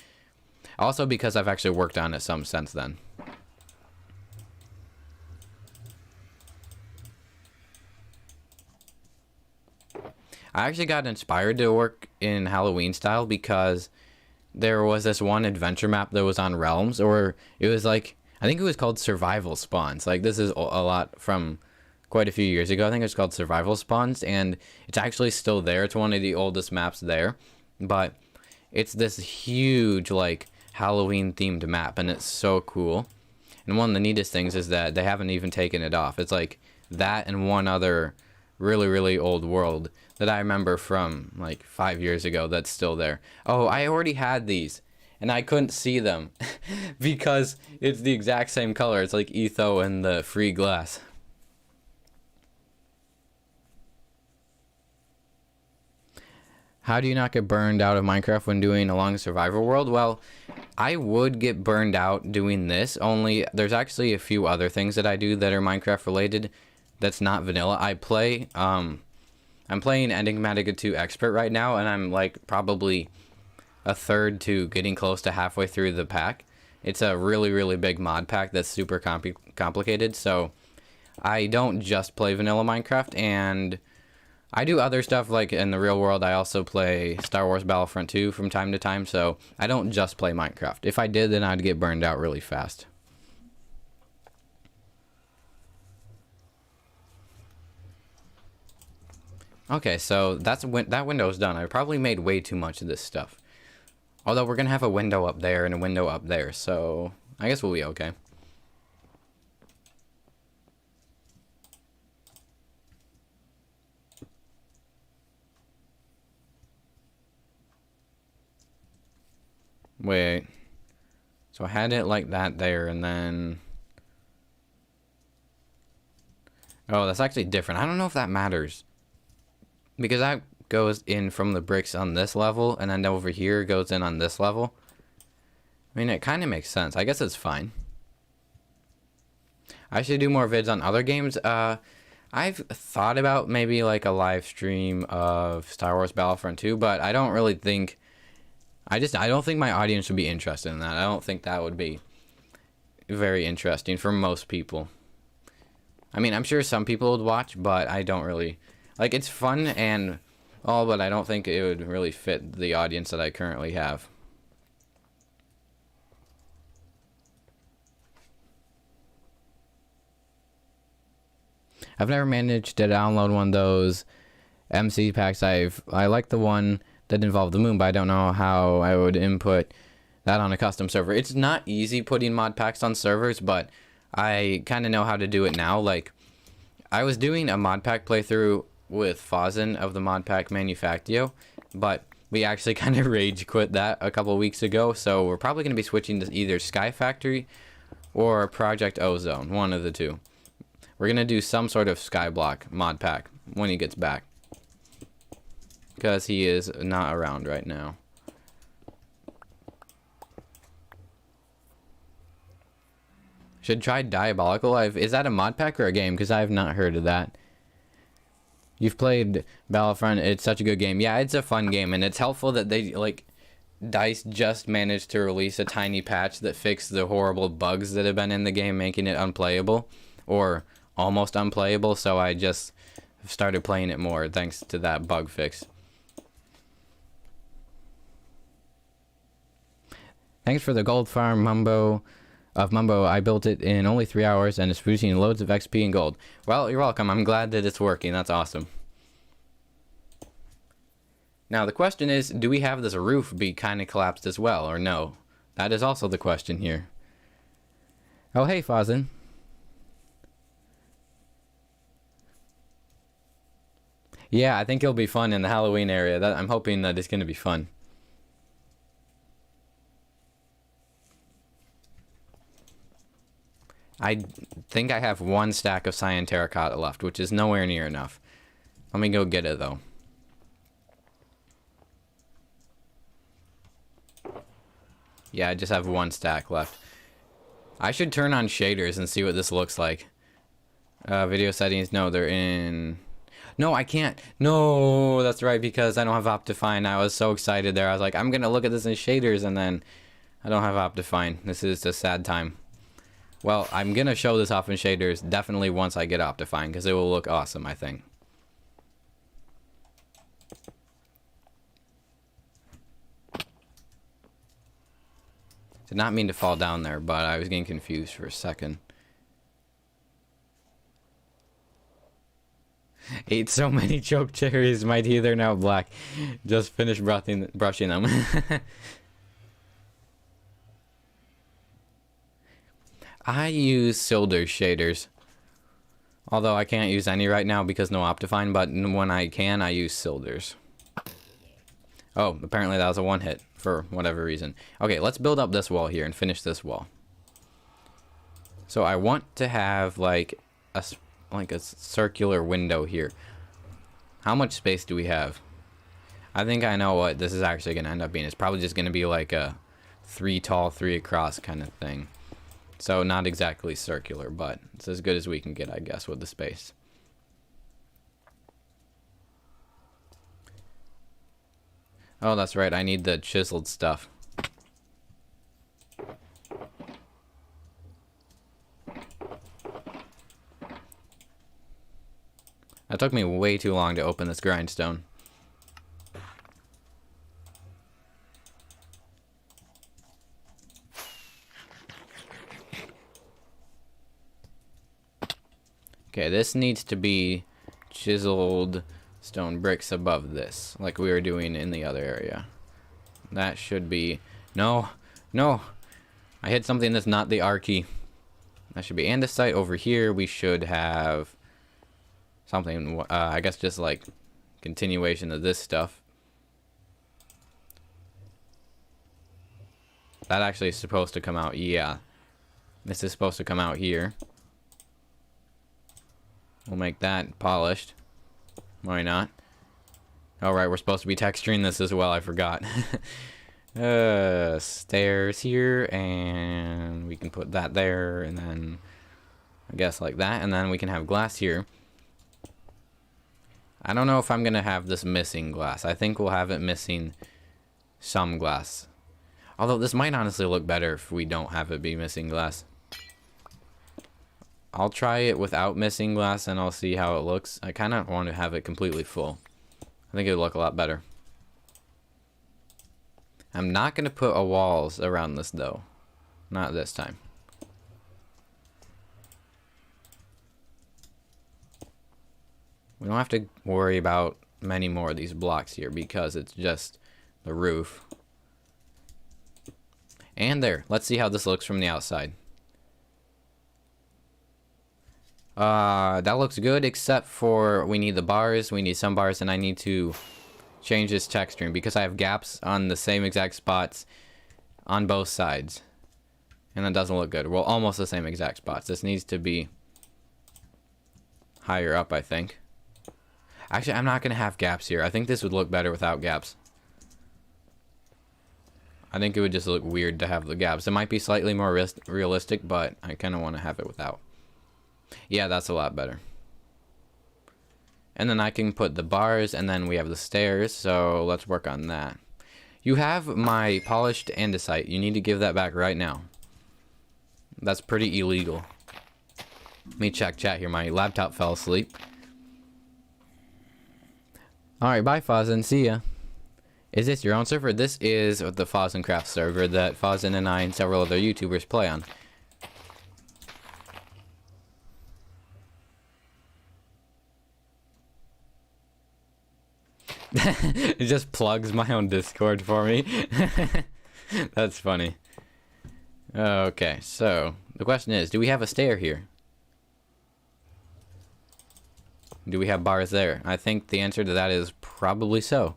Also because I've actually worked on it some since then. I actually got inspired to work in Halloween style because there was this one adventure map that was on Realms, or it was like, I think it was called Survival Spawns. Like, this is a lot from quite a few years ago. I think it's called Survival Spawns, and it's actually still there. It's one of the oldest maps there, but it's this huge, like, Halloween themed map, and it's so cool. And one of the neatest things is that they haven't even taken it off. It's like that and one other really, really old world that I remember from like 5 years ago that's still there. Oh, I already had these and I couldn't see them because it's the exact same color. It's like Etho and the free glass. How do you not get burned out of Minecraft when doing a long survival world? Well, I would get burned out doing this, only there's actually a few other things that I do that are Minecraft related that's not vanilla. I'm playing Enigmatica 2 Expert right now, and I'm like probably a third to getting close to halfway through the pack. It's a really, really big mod pack that's super complicated, so I don't just play vanilla Minecraft, and I do other stuff like in the real world. I also play Star Wars Battlefront 2 from time to time, so I don't just play Minecraft. If I did, then I'd get burned out really fast. Okay, so that window's done. I probably made way too much of this stuff. Although we're gonna have a window up there and a window up there, so I guess we'll be okay. Wait. So I had it like that there, and then... Oh, that's actually different. I don't know if that matters. Because that goes in from the bricks on this level, and then over here goes in on this level. I mean, it kind of makes sense. I guess it's fine. I should do more vids on other games. I've thought about maybe like a live stream of Star Wars Battlefront 2, but I don't really think... I don't think my audience would be interested in that. I don't think that would be very interesting for most people. I mean, I'm sure some people would watch, but I don't really... Like, it's fun and all, but I don't think it would really fit the audience that I currently have. I've never managed to download one of those MC packs. I like the one that involved the moon, but I don't know how I would input that on a custom server. It's not easy putting mod packs on servers, but I kind of know how to do it now. Like, I was doing a mod pack playthrough with Fozzen of the mod pack Manufactio, but we actually kind of rage quit that a couple weeks ago, so we're probably going to be switching to either Sky Factory or Project Ozone, one of the two. We're going to do some sort of Skyblock mod pack when he gets back, because he is not around right now. Should try Diabolical. Is that a mod pack or a game? Because I have not heard of that. You've played Battlefront. It's such a good game. Yeah, it's a fun game, and it's helpful that they, like, DICE just managed to release a tiny patch that fixed the horrible bugs that have been in the game, making it unplayable, or almost unplayable, so I just started playing it more thanks to that bug fix. Thanks for the gold farm, Mumbo. I built it in only 3 hours, and it's producing loads of XP and gold. Well, you're welcome. I'm glad that it's working. That's awesome. Now, the question is, do we have this roof be kind of collapsed as well, or no? That is also the question here. Oh, hey, Fozzen. Yeah, I think it'll be fun in the Halloween area. I'm hoping that it's going to be fun. I think I have one stack of cyan terracotta left, which is nowhere near enough. Let me go get it, though. Yeah, I just have one stack left. I should turn on shaders and see what this looks like. Video settings, no, they're in... No, I can't. No, that's right, because I don't have Optifine. I was so excited there. I was like, I'm going to look at this in shaders, and then I don't have Optifine. This is a sad time. Well, I'm going to show this off in shaders definitely once I get Optifine, because it will look awesome, I think. Did not mean to fall down there, but I was getting confused for a second. Ate so many choke cherries, my teeth are now black. Just finished brushing them. I use Silder shaders. Although I can't use any right now because no Optifine, but when I can, I use Silders. Oh, apparently that was a one hit for whatever reason. Okay, let's build up this wall here and finish this wall. So I want to have like a circular window here. How much space do we have? I think I know what this is actually going to end up being. It's probably just going to be like a 3 tall, 3 across kind of thing. So not exactly circular, but it's as good as we can get, I guess, with the space. Oh, that's right. I need the chiseled stuff. That took me way too long to open this grindstone. Okay, this needs to be chiseled stone bricks above this, like we were doing in the other area. That should be... No! No! I hit something that's not the R key. That should be andesite. Over here we should have something, I guess just like continuation of this stuff. That actually is supposed to come out, yeah. This is supposed to come out here. We'll make that polished. Why not? Alright, we're supposed to be texturing this as well, I forgot. Stairs here, and we can put that there, and then I guess like that, and then we can have glass here. I don't know if I'm gonna have this missing glass. I think we'll have it missing some glass. Although this might honestly look better if we don't have it be missing glass. I'll try it without missing glass and I'll see how it looks. I kind of want to have it completely full. I think it'll look a lot better. I'm not going to put a walls around this though. Not this time. We don't have to worry about many more of these blocks here because it's just the roof. And there. Let's see how this looks from the outside. That looks good, except for we need the bars. We need some bars, and I need to change this texturing because I have gaps on the same exact spots on both sides. And that doesn't look good. Well, almost the same exact spots. This needs to be higher up, I think. Actually, I'm not going to have gaps here. I think this would look better without gaps. I think it would just look weird to have the gaps. It might be slightly more realistic, but I kind of want to have it without. Yeah, that's a lot better. And then I can put the bars, and then we have the stairs, so let's work on that. You have my polished andesite. You need to give that back right now. That's pretty illegal. Let me check chat here. My laptop fell asleep. Alright, bye Fozzen. See ya. Is this your own server? This is the FozzenCraft server that Fozzen and I and several other YouTubers play on. It just plugs my own Discord for me. That's funny. Okay, so the question is, do we have a stair here? Do we have bars there? I think the answer to that is probably so.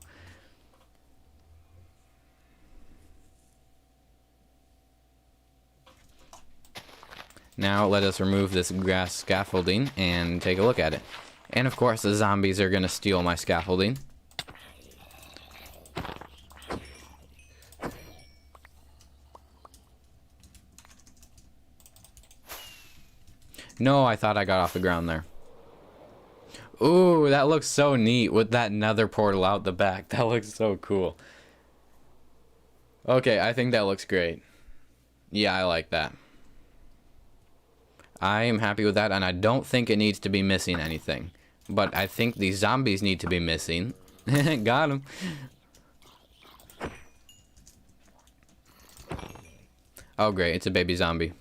Now let us remove this grass scaffolding and take a look at it. And of course the zombies are going to steal my scaffolding. No, I thought I got off the ground there. Ooh, that looks so neat with that nether portal out the back. That looks so cool. Okay, I think that looks great. Yeah, I like that. I am happy with that, and I don't think it needs to be missing anything. But I think these zombies need to be missing. Got him. Oh, great. It's a baby zombie.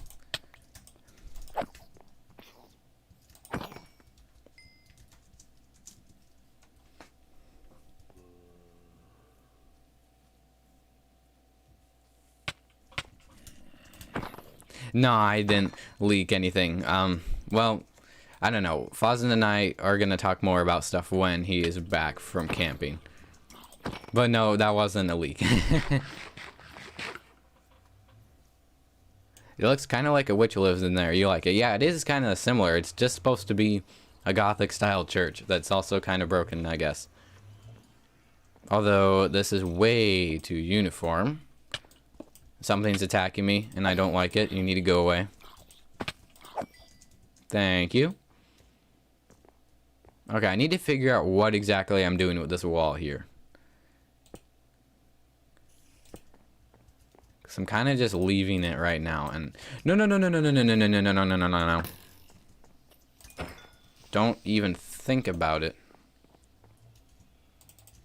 No, I didn't leak anything. Well, I don't know. Fozzen and I are going to talk more about stuff when he is back from camping. But no, that wasn't a leak. It looks kind of like a witch lives in there. You like it? Yeah, it is kind of similar. It's just supposed to be a Gothic style church that's also kind of broken, I guess. Although this is way too uniform. Something's attacking me and I don't like it. You need to go away. Thank you. Okay, I need to figure out what exactly I'm doing with this wall here. Cause I'm kind of just leaving it right now, and no. Don't even think about it.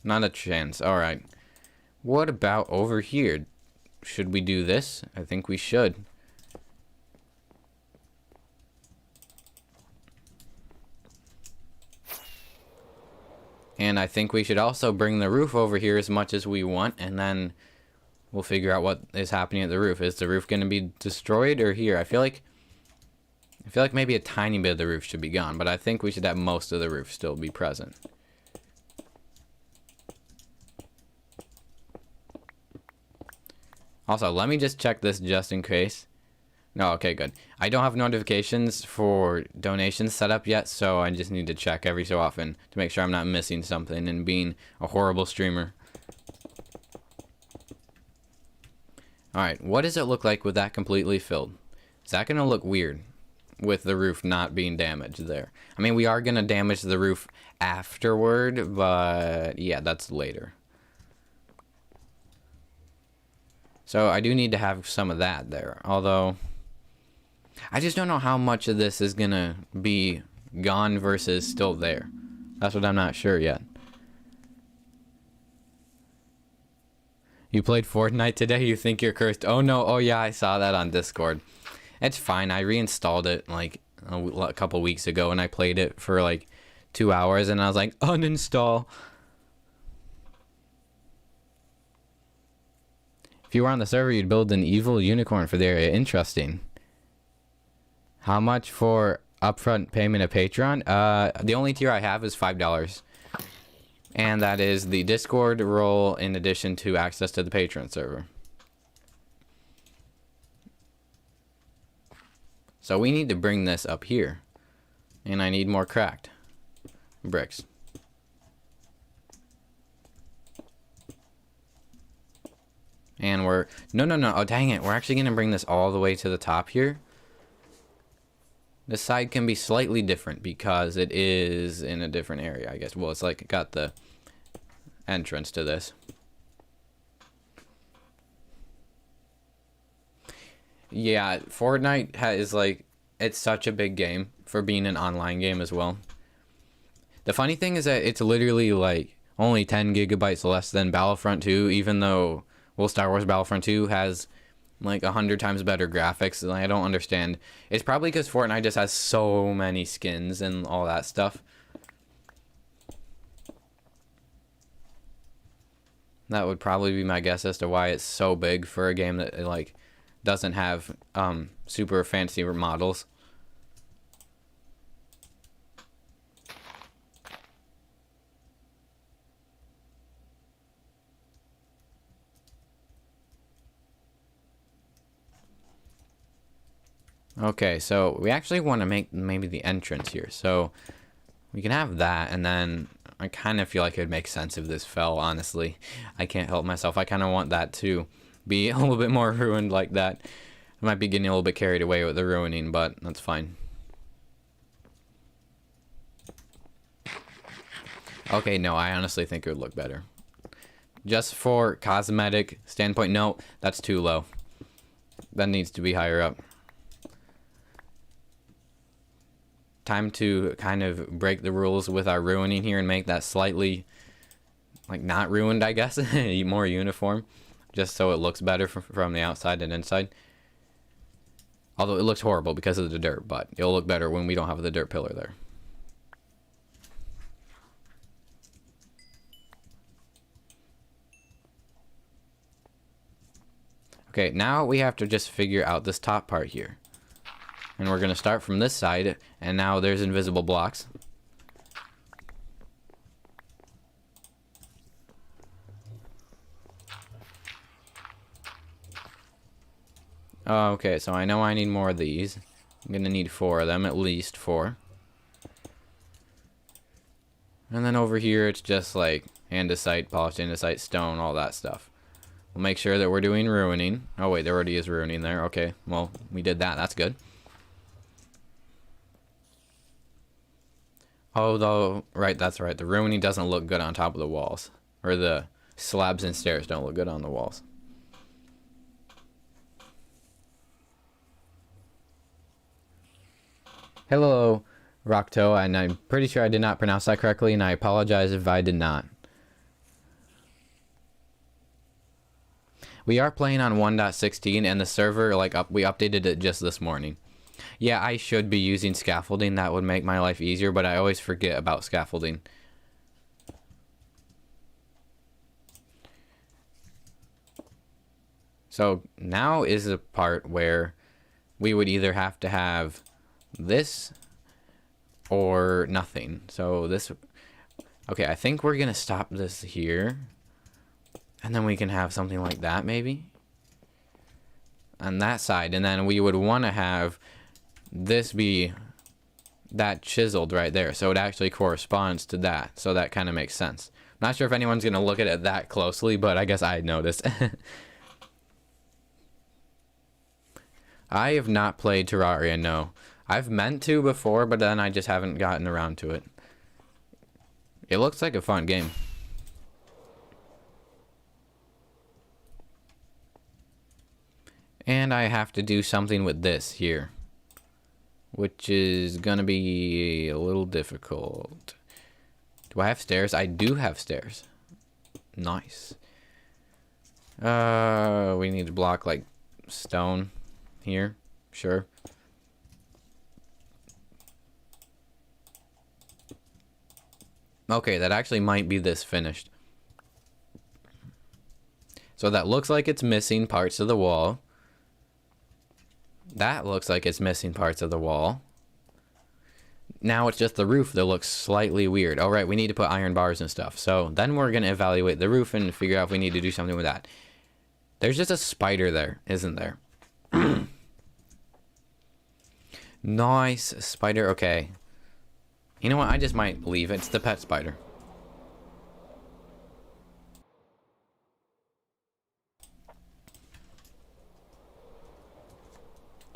Not a chance. All right. What about over here? Should we do this? I think we should. And I think we should also bring the roof over here as much as we want, and then we'll figure out what is happening at the roof. Is the roof going to be destroyed or here? I feel like maybe a tiny bit of the roof should be gone, but I think we should have most of the roof still be present. Also, let me just check this just in case. No, okay, good. I don't have notifications for donations set up yet, so I just need to check every so often to make sure I'm not missing something and being a horrible streamer. Alright, what does it look like with that completely filled? Is that going to look weird with the roof not being damaged there? I mean, we are going to damage the roof afterward, but yeah, that's later. So I do need to have some of that there, although I just don't know how much of this is going to be gone versus still there. That's what I'm not sure yet. You played Fortnite today? You think you're cursed? Oh no, oh yeah, I saw that on Discord. It's fine, I reinstalled it like a couple weeks ago and I played it for like 2 hours and I was like, uninstall. If you were on the server, you'd build an evil unicorn for the area. Interesting. How much for upfront payment of Patreon? The only tier I have is $5. And that is the Discord role in addition to access to the Patreon server. So we need to bring this up here. And I need more cracked bricks. And we're... No. Oh, dang it. We're actually going to bring this all the way to the top here. This side can be slightly different because it is in a different area, I guess. Well, it's like got the entrance to this. Yeah, Fortnite is like, it's such a big game for being an online game as well. The funny thing is that it's literally like only 10 gigabytes less than Battlefront 2, even though, well, Star Wars Battlefront 2 has like 100 times better graphics, and I don't understand. It's probably because Fortnite just has so many skins and all that stuff. That would probably be my guess as to why it's so big for a game that like doesn't have super fancy models. Okay, so we actually want to make maybe the entrance here. So we can have that, and then I kind of feel like it would make sense if this fell, honestly. I can't help myself. I kind of want that to be a little bit more ruined like that. I might be getting a little bit carried away with the ruining, but that's fine. Okay, no, I honestly think it would look better. Just for cosmetic standpoint, no, that's too low. That needs to be higher up. Time to kind of break the rules with our ruining here and make that slightly, like, not ruined, I guess, more uniform, just so it looks better from the outside and inside. Although it looks horrible because of the dirt, but it'll look better when we don't have the dirt pillar there. Okay, now we have to just figure out this top part here. And we're going to start from this side, and now there's invisible blocks. Okay, so I know I need more of these. I'm going to need 4 of them, at least 4. And then over here, it's just like andesite, polished andesite, stone, all that stuff. We'll make sure that we're doing ruining. Oh wait, there already is ruining there. Okay, well, we did that. That's good. Although, right, that's right. The ruining doesn't look good on top of the walls. Or the slabs and stairs don't look good on the walls. Hello, Rockto, and I'm pretty sure I did not pronounce that correctly, and I apologize if I did not. We are playing on 1.16, and the server, like, we updated it just this morning. Yeah, I should be using scaffolding. That would make my life easier, but I always forget about scaffolding. So now is the part where we would either have to have this or nothing. So this... Okay, I think we're going to stop this here. And then we can have something like that, maybe. On that side. And then we would want to have this be that chiseled right there. So it actually corresponds to that. So that kind of makes sense. I'm not sure if anyone's going to look at it that closely, but I guess I noticed. I have not played Terraria, no. I've meant to before, but then I just haven't gotten around to it. It looks like a fun game. And I have to do something with this here, which is gonna be a little difficult. Do I have stairs? I do have stairs. Nice. We need to block like stone here. Sure. Okay, that actually might be this finished. So that looks like it's missing parts of the wall. That looks like it's missing parts of the wall. Now it's just the roof that looks slightly weird. All right, we need to put iron bars and stuff. So then we're going to evaluate the roof and figure out if we need to do something with that. There's just a spider there, isn't there? Nice spider. Okay. You know what? I just might leave. It's the pet spider.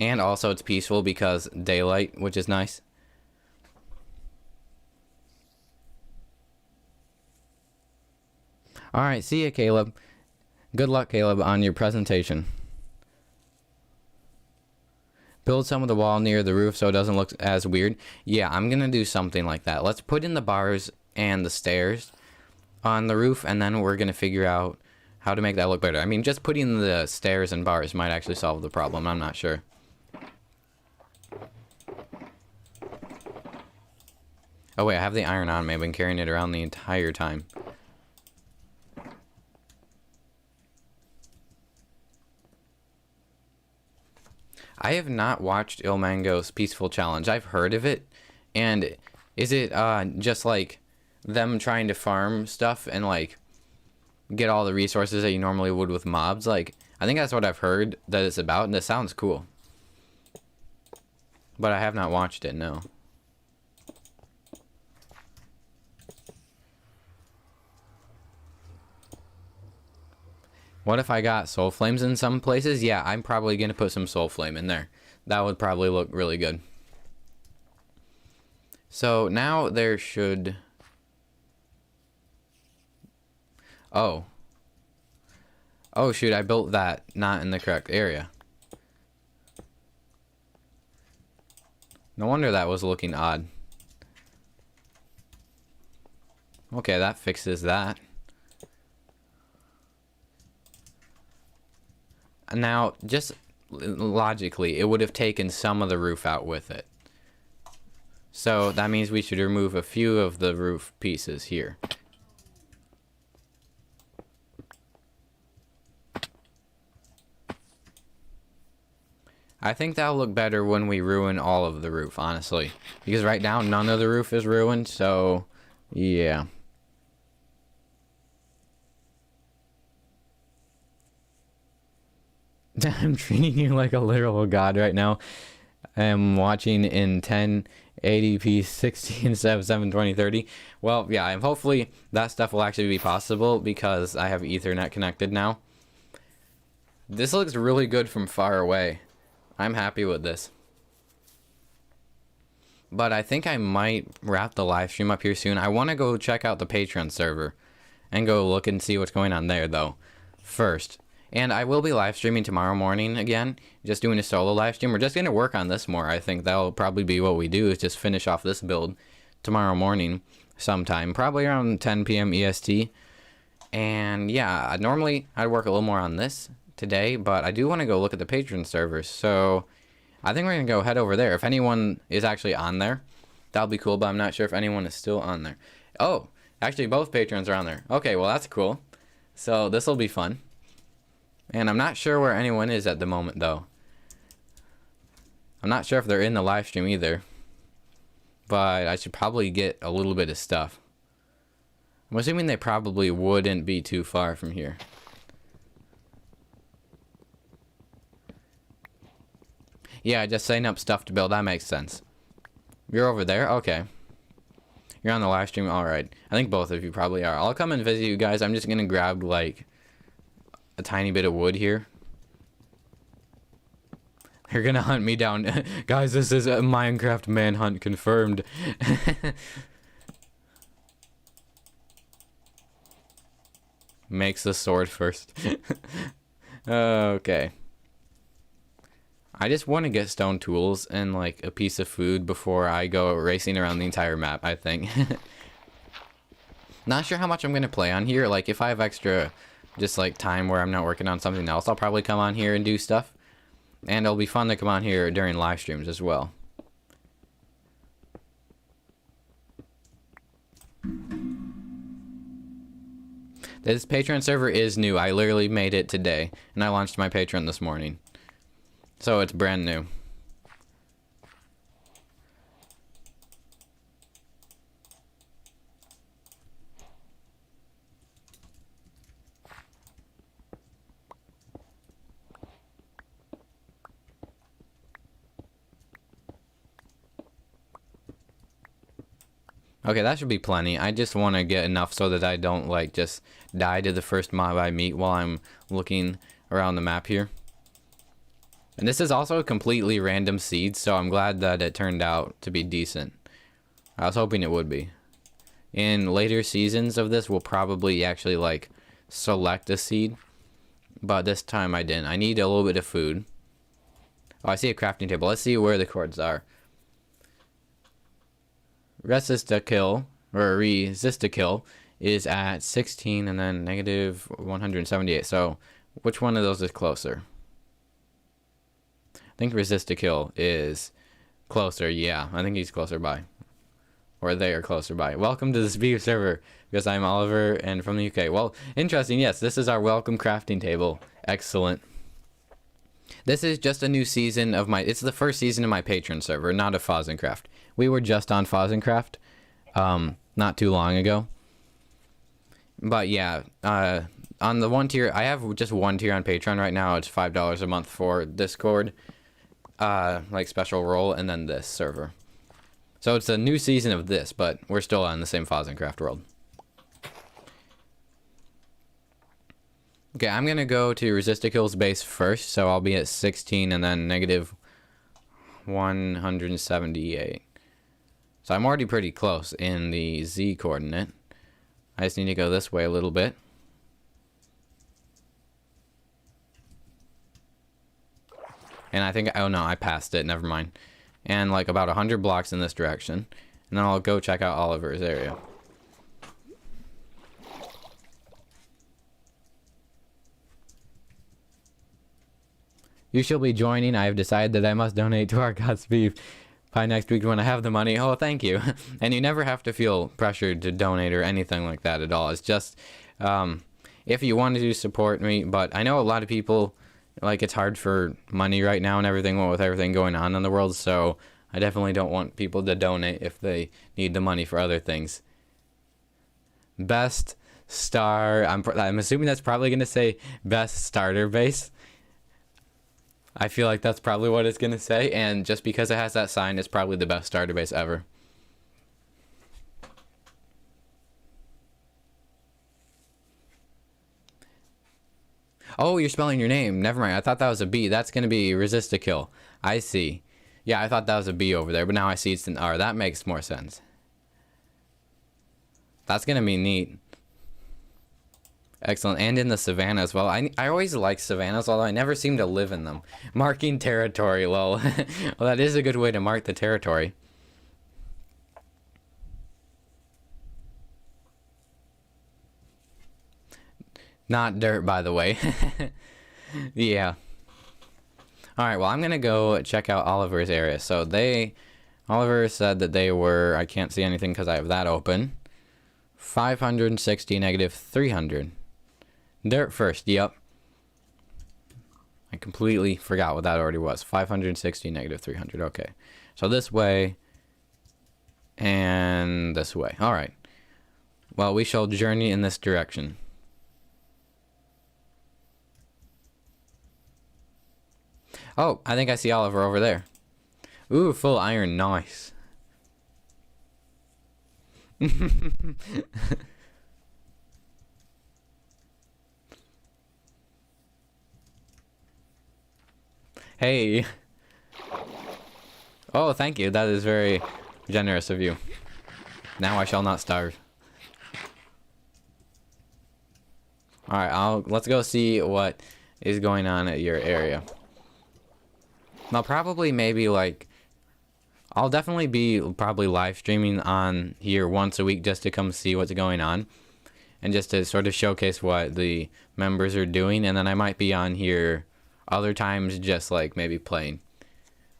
And also it's peaceful because daylight, which is nice. Alright, see ya, Caleb. Good luck, Caleb, on your presentation. Build some of the wall near the roof so it doesn't look as weird. Yeah, I'm going to do something like that. Let's put in the bars and the stairs on the roof, and then we're going to figure out how to make that look better. I mean, just putting the stairs and bars might actually solve the problem. I'm not sure. Oh wait, I have the iron on me. I've been carrying it around the entire time. I have not watched Ilmango's Peaceful Challenge. I've heard of it. And is it just like them trying to farm stuff and like get all the resources that you normally would with mobs? Like, I think that's what I've heard that it's about, and it sounds cool. But I have not watched it, no. What if I got soul flames in some places? Yeah, I'm probably going to put some soul flame in there. That would probably look really good. So now there should Oh. Oh, shoot, I built that not in the correct area. No wonder that was looking odd. Okay, that fixes that. Now, just logically, it would have taken some of the roof out with it. So that means we should remove a few of the roof pieces here. I think that'll look better when we ruin all of the roof, honestly. Because right now, none of the roof is ruined, so yeah. I'm treating you like a literal god right now. I'm watching in 1080p 60 instead of 720 30. Well, yeah, and hopefully that stuff will actually be possible because I have Ethernet connected now. This looks really good from far away. I'm happy with this. But I think I might wrap the live stream up here soon. I want to go check out the Patreon server and go look and see what's going on there, though, first. And I will be live streaming tomorrow morning again, just doing a solo live stream. We're just going to work on this more. I think that'll probably be what we do, is just finish off this build tomorrow morning sometime, probably around 10 p.m. EST. And yeah, normally I'd work a little more on this today, but I do want to go look at the Patreon server, so I think we're going to go head over there. If anyone is actually on there, that'll be cool, but I'm not sure if anyone is still on there. Oh, actually both patrons are on there. Okay, well that's cool. So this will be fun. And I'm not sure where anyone is at the moment, though. I'm not sure if they're in the live stream either, but I should probably get a little bit of stuff. I'm assuming they probably wouldn't be too far from here. Yeah, just setting up stuff to build. That makes sense. You're over there? Okay. You're on the live stream? Alright. I think both of you probably are. I'll come and visit you guys. I'm just going to grab, like, a tiny bit of wood here. They're going to hunt me down. Guys, this is a Minecraft manhunt confirmed. Makes the sword first. Okay. I just want to get stone tools and like a piece of food before I go racing around the entire map, I think. Not sure how much I'm going to play on here. Like if I have extra just like time where I'm not working on something else, I'll probably come on here and do stuff. And it'll be fun to come on here during live streams as well. This Patreon server is new. I literally made it today and I launched my Patreon this morning. So it's brand new. Okay, that should be plenty. I just want to get enough so that I don't like just die to the first mob I meet while I'm looking around the map here. And this is also a completely random seed, so I'm glad that it turned out to be decent. I was hoping it would be. In later seasons of this, we'll probably actually like select a seed, but this time I didn't. I need a little bit of food. Oh, I see a crafting table. Let's see where the cords are. Resist a kill is at 16 and then negative 178. So which one of those is closer? I think resist a kill is closer. Yeah, I think he's closer by. Or they are closer by. Welcome to the Speed server, because I'm Oliver and from the UK. Well, interesting. Yes, this is our welcome crafting table. Excellent. This is just a new season of my... It's the first season of my Patreon server, not of FozzenCraft. We were just on FozzenCraft not too long ago. But yeah, on the one tier... I have just one tier on Patreon right now. It's $5 a month for Discord. Like special role, and then this server. So it's a new season of this, but we're still on the same FozzenCraft world. Okay, I'm gonna go to Resistakill's base first, so I'll be at 16 and then negative 178. So I'm already pretty close in the Z coordinate. I just need to go this way a little bit. And I think, oh no, I passed it, never mind. And like about 100 blocks in this direction. And then I'll go check out Oliver's area. You shall be joining. I have decided that I must donate to our God's beef by next week when I have the money. Oh, thank you. And you never have to feel pressured to donate or anything like that at all. It's just if you wanted to support me. But I know a lot of people, like, it's hard for money right now and everything with everything going on in the world. So I definitely don't want people to donate if they need the money for other things. Best star. I'm assuming that's probably going to say best starter base. I feel like that's probably what it's going to say, and just because it has that sign, it's probably the best starter base ever. Oh, you're spelling your name. Never mind. I thought that was a B. That's going to be resist a kill. I see. Yeah, I thought that was a B over there, but now I see it's an R. That makes more sense. That's going to be neat. Excellent. And in the savannah as well. I always like savannas, although I never seem to live in them. Marking territory, lol. Well, that is a good way to mark the territory. Not dirt, by the way. Yeah. Alright, well, I'm going to go check out Oliver's area. So Oliver said that they were, I can't see anything because I have that open. 560 negative 300. Dirt first, yep. I completely forgot what that already was. 560 negative 300, okay. So this way, and this way. Alright. Well, we shall journey in this direction. Oh, I think I see Oliver over there. Ooh, full iron, nice. Hey. Oh, thank you. That is very generous of you. Now I shall not starve. Alright, let's go see what is going on at your area. I'll probably I'll definitely be probably live streaming on here once a week just to come see what's going on. And just to sort of showcase what the members are doing. And then I might be on here other times just like maybe playing.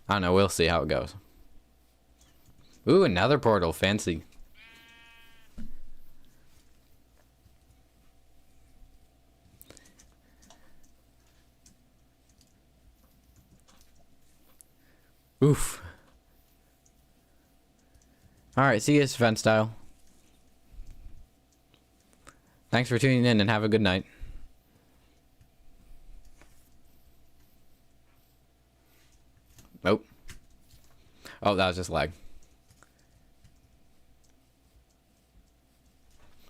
I don't know, we'll see how it goes. Ooh, another portal, fancy. Oof. Alright, see you, Sven Style. Thanks for tuning in and have a good night. Nope. Oh, that was just lag.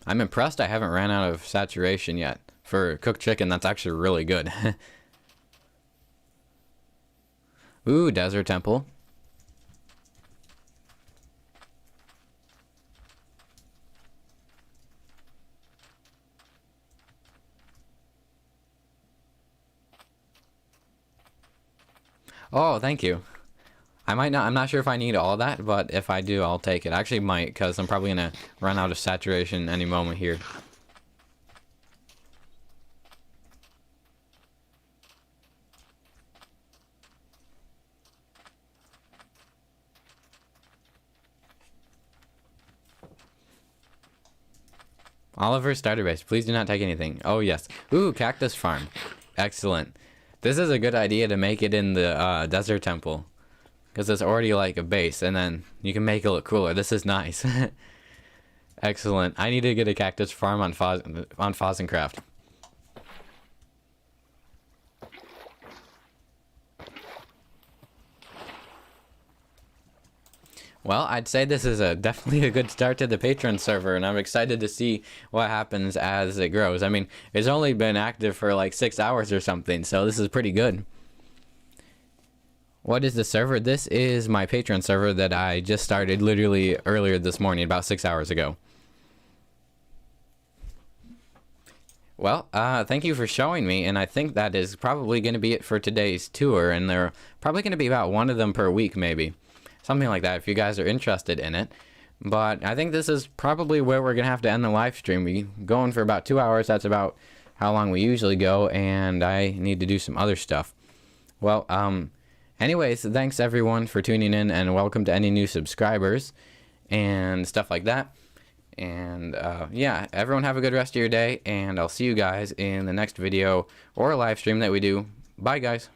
I'm impressed I haven't ran out of saturation yet. For cooked chicken, that's actually really good. Ooh, desert temple. Oh, thank you. I'm not sure if I need all that, but if I do, I'll take it. I actually might, because I'm probably going to run out of saturation any moment here. Oliver's starter base. Please do not take anything. Oh, yes. Ooh, cactus farm. Excellent. This is a good idea to make it in the desert temple. Because it's already like a base, and then you can make it look cooler. This is nice. Excellent. I need to get a cactus farm on FozzenCraft. Well, I'd say this is definitely a good start to the Patreon server, and I'm excited to see what happens as it grows. I mean, it's only been active for like 6 hours or something, so this is pretty good. What is the server? This is my Patreon server that I just started literally earlier this morning, about 6 hours ago. Well, thank you for showing me, and I think that is probably going to be it for today's tour, and there are probably going to be about one of them per week, maybe. Something like that, if you guys are interested in it. But I think this is probably where we're going to have to end the live stream. We're going for about 2 hours. That's about how long we usually go, and I need to do some other stuff. Well, anyways, thanks everyone for tuning in, and welcome to any new subscribers and stuff like that. And yeah, everyone have a good rest of your day, and I'll see you guys in the next video or live stream that we do. Bye, guys.